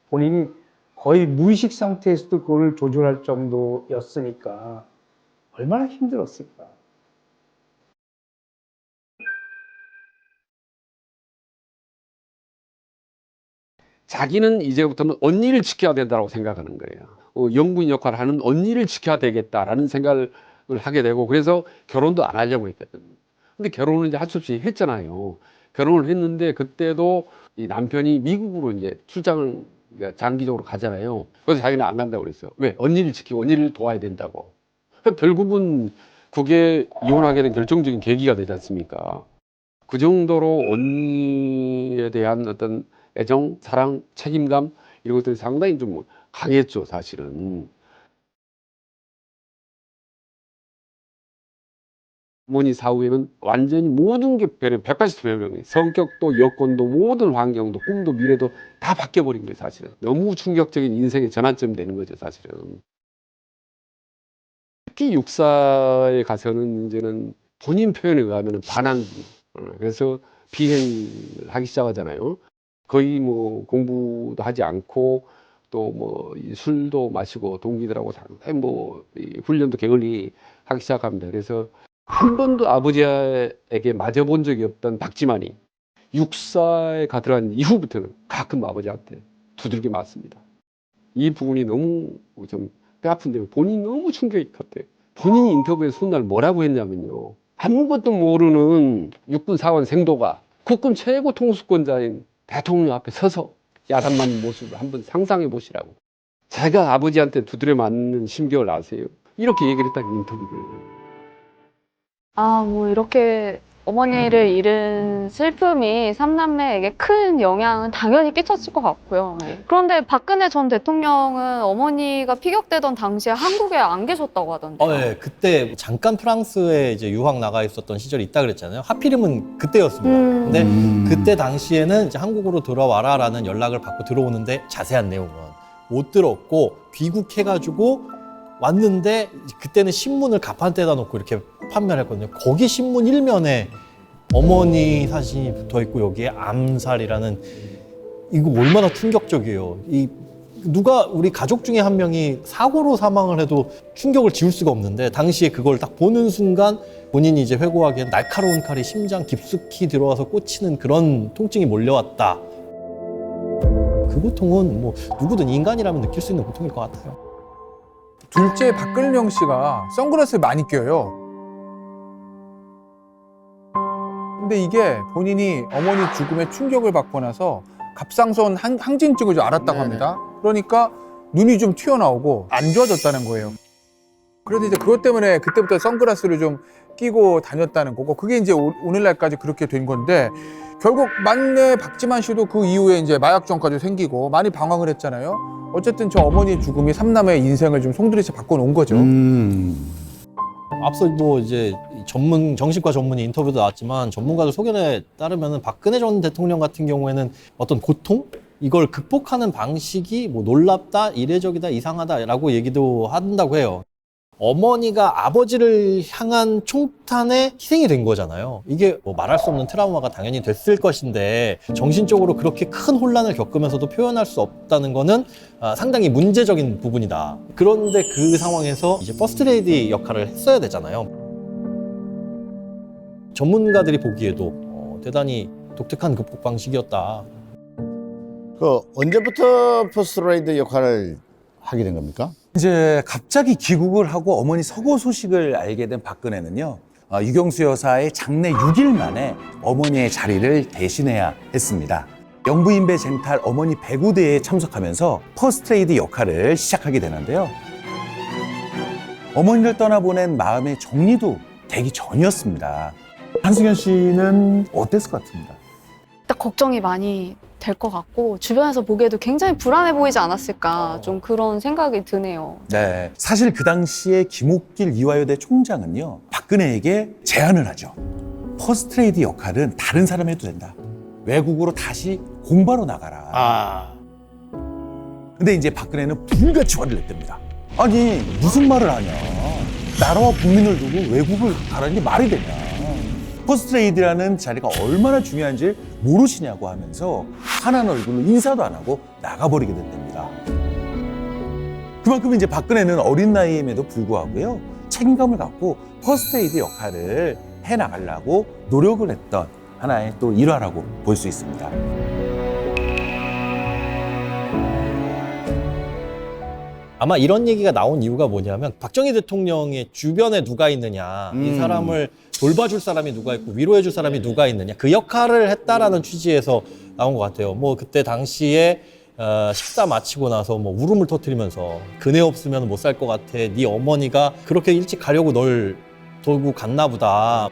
본인이 거의 무의식 상태에서도 그걸 조절할 정도였으니까 얼마나 힘들었을까. 자기는 이제부터는 언니를 지켜야 된다고 생각하는 거예요. 영부인 역할을 하는 언니를 지켜야 되겠다라는 생각을 하게 되고, 그래서 결혼도 안 하려고 했거든. 근데 결혼을 이제 할 수 없이 했잖아요. 결혼을 했는데 그때도 이 남편이 미국으로 이제 출장을 장기적으로 가잖아요. 그래서 자기는 안 간다고 그랬어요. 왜? 언니를 지키고 언니를 도와야 된다고. 결국은 그게 이혼하게 된 결정적인 계기가 되지 않습니까? 그 정도로 언니에 대한 어떤 애정, 사랑, 책임감 이런 것들이 상당히 좀 강했죠, 사실은. 어머니 사후에는 완전히 모든 게 변해, 180도 변해. 성격도 여건도 모든 환경도 꿈도 미래도 다 바뀌어버린 거예요, 사실은. 너무 충격적인 인생의 전환점이 되는 거죠, 사실은. 특히 육사에 가서는 이제는 본인 표현에 의하면 반항, 그래서 비행을 하기 시작하잖아요. 거의 뭐 공부도 하지 않고 또 뭐 술도 마시고 동기들하고 상당히 뭐 훈련도 게을리 하기 시작합니다. 그래서 한 번도 아버지에게 맞아본 적이 없던 박지만이 육사에 가들어간 이후부터는 가끔 아버지한테 두들겨 맞습니다. 이 부분이 너무 좀 배 아픈데 본인이 너무 충격이 컸대요. 본인이 인터뷰에서 훗날 뭐라고 했냐면요. 아무것도 모르는 육군 사원 생도가 국군 최고 통수권자인 대통령 앞에 서서 야단 맞는 모습을 한번 상상해 보시라고. 제가 아버지한테 두드려 맞는 심경을 아세요? 이렇게 얘기를 했다는 인터뷰를. 뭐 이렇게 어머니를 잃은 슬픔이 삼남매에게 큰 영향은 당연히 끼쳤을 것 같고요. 그런데 박근혜 전 대통령은 어머니가 피격되던 당시에 한국에 안 계셨다고 하던데요. 네. 그때 잠깐 프랑스에 이제 유학 나가 있었던 시절이 있다 그랬잖아요. 하필이면 그때였습니다. 근데 그때 당시에는 이제 한국으로 돌아와라라는 연락을 받고 들어오는데 자세한 내용은 못 들었고, 귀국해가지고 왔는데 그때는 신문을 가판대다 놓고 이렇게 판매를 했거든요. 거기 신문 1면에 어머니 사진이 붙어있고 여기에 암살이라는, 이거 얼마나 충격적이에요. 누가 우리 가족 중에 한 명이 사고로 사망을 해도 충격을 지울 수가 없는데, 당시에 그걸 딱 보는 순간 본인이 이제 회고하기엔 날카로운 칼이 심장 깊숙이 들어와서 꽂히는 그런 통증이 몰려왔다. 그 고통은 뭐 누구든 인간이라면 느낄 수 있는 고통일 것 같아요. 둘째 박근명 씨가 선글라스를 많이 껴요. 근데 이게 본인이 어머니 죽음에 충격을 받고 나서 갑상선 항진증을 좀 알았다고 합니다. 그러니까 눈이 좀 튀어나오고 안 좋아졌다는 거예요. 그래서 이제 그것 때문에 그때부터 선글라스를 좀 끼고 다녔다는 거고, 그게 이제 오늘날까지 그렇게 된 건데, 결국 막내 박지만 씨도 그 이후에 이제 마약전까지 생기고 많이 방황을 했잖아요. 어쨌든 저 어머니 죽음이 삼남의 인생을 좀 송두리째 바꿔놓은 거죠. 앞서 뭐 이제 정신과 전문의 인터뷰도 나왔지만, 전문가들 소견에 따르면 박근혜 전 대통령 같은 경우에는 어떤 고통? 이걸 극복하는 방식이 뭐 놀랍다, 이례적이다, 이상하다라고 얘기도 한다고 해요. 어머니가 아버지를 향한 총탄에 희생이 된 거잖아요. 이게 뭐 말할 수 없는 트라우마가 당연히 됐을 것인데, 정신적으로 그렇게 큰 혼란을 겪으면서도 표현할 수 없다는 거는 상당히 문제적인 부분이다. 그런데 그 상황에서 이제 퍼스트레이디 역할을 했어야 되잖아요. 전문가들이 보기에도 대단히 독특한 극복 방식이었다. 언제부터 퍼스트레이디 역할을 하게 된 겁니까? 이제 갑자기 귀국을 하고 어머니 서거 소식을 알게 된 박근혜는요, 유경수 여사의 장례 6일 만에 어머니의 자리를 대신해야 했습니다. 영부인배 쟁탈 어머니 배구대회에 참석하면서 퍼스트레이디 역할을 시작하게 되는데요. 어머니를 떠나보낸 마음의 정리도 되기 전이었습니다. 한승연 씨는 어땠을 것 같습니다? 딱 걱정이 많이 될 것 같고 주변에서 보기에도 굉장히 불안해 보이지 않았을까 좀 그런 생각이 드네요. 네, 사실 그 당시에 김옥길 이화여대 총장은요, 박근혜에게 제안을 하죠. 퍼스트레이디 역할은 다른 사람이 해도 된다. 외국으로 다시 공부하러 나가라. 근데 이제 박근혜는 불같이 화를 냈답니다. 아니 무슨 말을 하냐. 나라와 국민을 두고 외국을 가라는 게 말이 되냐. 퍼스트레이디라는 자리가 얼마나 중요한지 모르시냐고 하면서 환한 얼굴로 인사도 안 하고 나가버리게 됐답니다. 그만큼 이제 박근혜는 어린 나이임에도 불구하고요, 책임감을 갖고 퍼스트레이디 역할을 해나가려고 노력을 했던 하나의 또 일화라고 볼 수 있습니다. 아마 이런 얘기가 나온 이유가 뭐냐면 박정희 대통령의 주변에 누가 있느냐, 이 사람을 돌봐줄 사람이 누가 있고 위로해줄 사람이 누가 있느냐, 그 역할을 했다라는 취지에서 나온 것 같아요. 뭐 그때 당시에 식사 마치고 나서 뭐 울음을 터뜨리면서 그네 없으면 못 살 것 같아, 네 어머니가 그렇게 일찍 가려고 널 돌고 갔나 보다,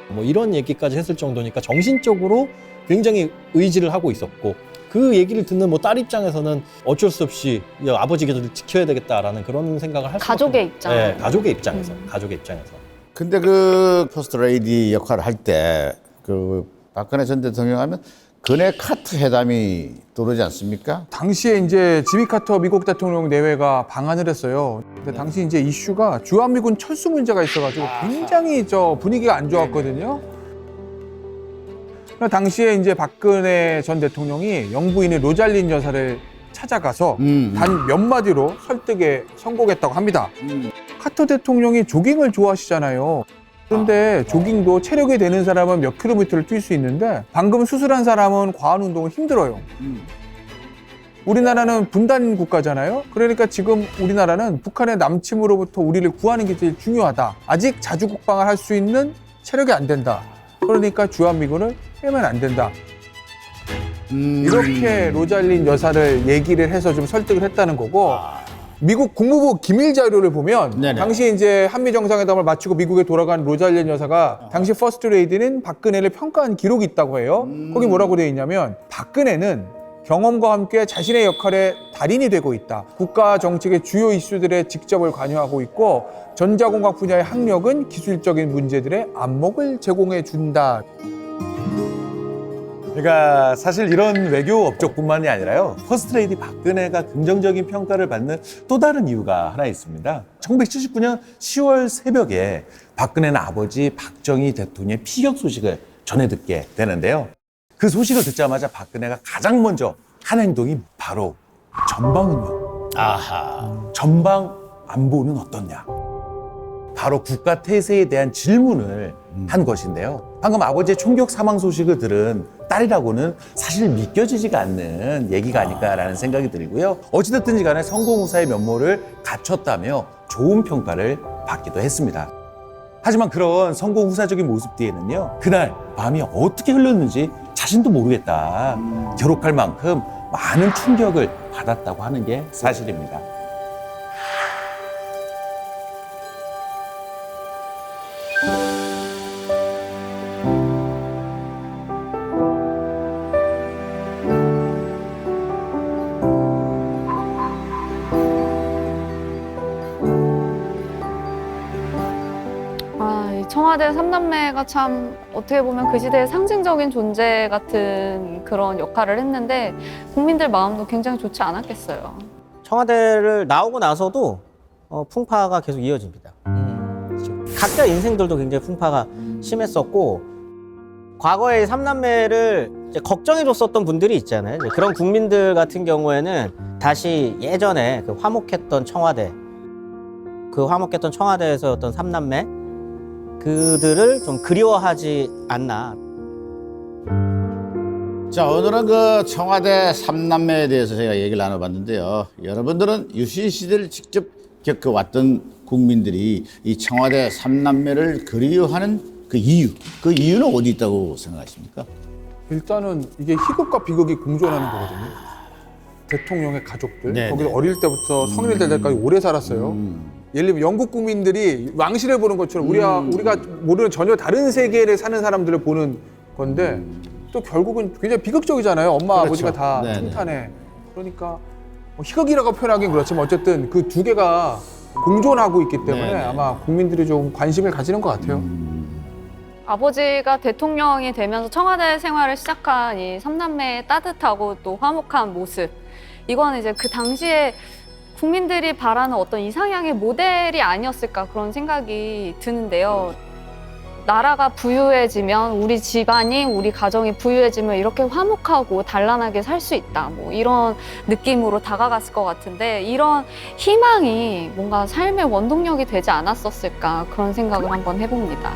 뭐 이런 얘기까지 했을 정도니까 정신적으로 굉장히 의지를 하고 있었고, 그 얘기를 듣는 뭐 딸 입장에서는 어쩔 수 없이 아버지 기도를 지켜야 되겠다라는 그런 생각을 할 수 가족의 입장. 네, 가족의 입장에서. 가족의 입장에서. 근데 그 퍼스트 레이디 역할을 할 때 그 박근혜 전 대통령 하면 근해 카트 회담이 떠오르지 않습니까? 당시에 이제 지미 카터 미국 대통령 내외가 방한을 했어요. 근데 당시 이제 이슈가 주한미군 철수 문제가 있어가지고 굉장히 분위기가 안 좋았거든요. 당시에 이제 박근혜 전 대통령이 영부인의 로잘린 여사를 찾아가서 단 몇 마디로 설득에 성공했다고 합니다. 카터 대통령이 조깅을 좋아하시잖아요. 그런데 조깅도 체력이 되는 사람은 몇 킬로미터를 뛸 수 있는데 방금 수술한 사람은 과한 운동은 힘들어요. 우리나라는 분단 국가잖아요. 그러니까 지금 우리나라는 북한의 남침으로부터 우리를 구하는 게 제일 중요하다. 아직 자주국방을 할 수 있는 체력이 안 된다. 그러니까 주한미군을 빼면 안 된다. 이렇게 로잘린 여사를 얘기를 해서 좀 설득을 했다는 거고, 미국 국무부 기밀 자료를 보면 당시 이제 한미 정상회담을 마치고 미국에 돌아간 로잘린 여사가 당시 퍼스트 레이디는 박근혜를 평가한 기록이 있다고 해요. 거기 뭐라고 되어 있냐면, 박근혜는 경험과 함께 자신의 역할에 달인이 되고 있다. 국가 정책의 주요 이슈들에 직접을 관여하고 있고, 전자공학 분야의 학력은 기술적인 문제들의 안목을 제공해 준다. 그러니까 사실 이런 외교 업적뿐만이 아니라요, 퍼스트레이디 박근혜가 긍정적인 평가를 받는 또 다른 이유가 하나 있습니다. 1979년 10월 새벽에 박근혜는 아버지 박정희 대통령의 피격 소식을 전해 듣게 되는데요. 그 소식을 듣자마자 박근혜가 가장 먼저 한 행동이 바로 전방은요. 전방 안보는 어떻냐. 바로 국가 태세에 대한 질문을 한 것인데요. 방금 아버지의 총격 사망 소식을 들은 딸이라고는 사실 믿겨지지가 않는 얘기가 아닐까라는 생각이 들고요. 어찌됐든지 간에 성공후사의 면모를 갖췄다며 좋은 평가를 받기도 했습니다. 하지만 그런 성공후사적인 모습 뒤에는요, 그날 밤이 어떻게 흘렀는지 자신도 모르겠다. 기록할 만큼 많은 충격을 받았다고 하는 게 사실입니다. 청와대 삼남매가 참 어떻게 보면 그 시대의 상징적인 존재 같은 그런 역할을 했는데 국민들 마음도 굉장히 좋지 않았겠어요. 청와대를 나오고 나서도 풍파가 계속 이어집니다. 각자 인생들도 굉장히 풍파가 심했었고, 과거의 삼남매를 이제 걱정해줬었던 분들이 있잖아요. 이제 그런 국민들 같은 경우에는 다시 예전에 그 화목했던 청와대, 그 화목했던 청와대에서 어떤 삼남매, 그들을 좀 그리워하지 않나. 자, 오늘은 그 청와대 삼남매에 대해서 제가 얘기를 나눠봤는데요. 여러분들은 유신 시대를 직접 겪어왔던 국민들이 이 청와대 삼남매를 그리워하는 그 이유는 어디 있다고 생각하십니까? 일단은 이게 희극과 비극이 공존하는 거거든요. 대통령의 가족들, 네, 거기서 네. 어릴 때부터 성인이 될 때까지 오래 살았어요. 예를 들면 영국 국민들이 왕실을 보는 것처럼 우리가 모르는 전혀 다른 세계를 사는 사람들을 보는 건데 또 결국은 굉장히 비극적이잖아요. 엄마 그렇죠. 아버지가 다 네, 풍탄에. 그러니까 뭐 희극이라고 표현하긴 그렇지만 어쨌든 그 두 개가 공존하고 있기 때문에 네, 네. 아마 국민들이 좀 관심을 가지는 것 같아요. 아버지가 대통령이 되면서 청와대 생활을 시작한 이 삼남매의 따뜻하고 또 화목한 모습. 이거는 이제 그 당시에 국민들이 바라는 어떤 이상향의 모델이 아니었을까 그런 생각이 드는데요. 나라가 부유해지면 우리 집안이 우리 가정이 부유해지면 이렇게 화목하고 단란하게 살 수 있다. 뭐 이런 느낌으로 다가갔을 것 같은데 이런 희망이 뭔가 삶의 원동력이 되지 않았었을까 그런 생각을 한번 해봅니다.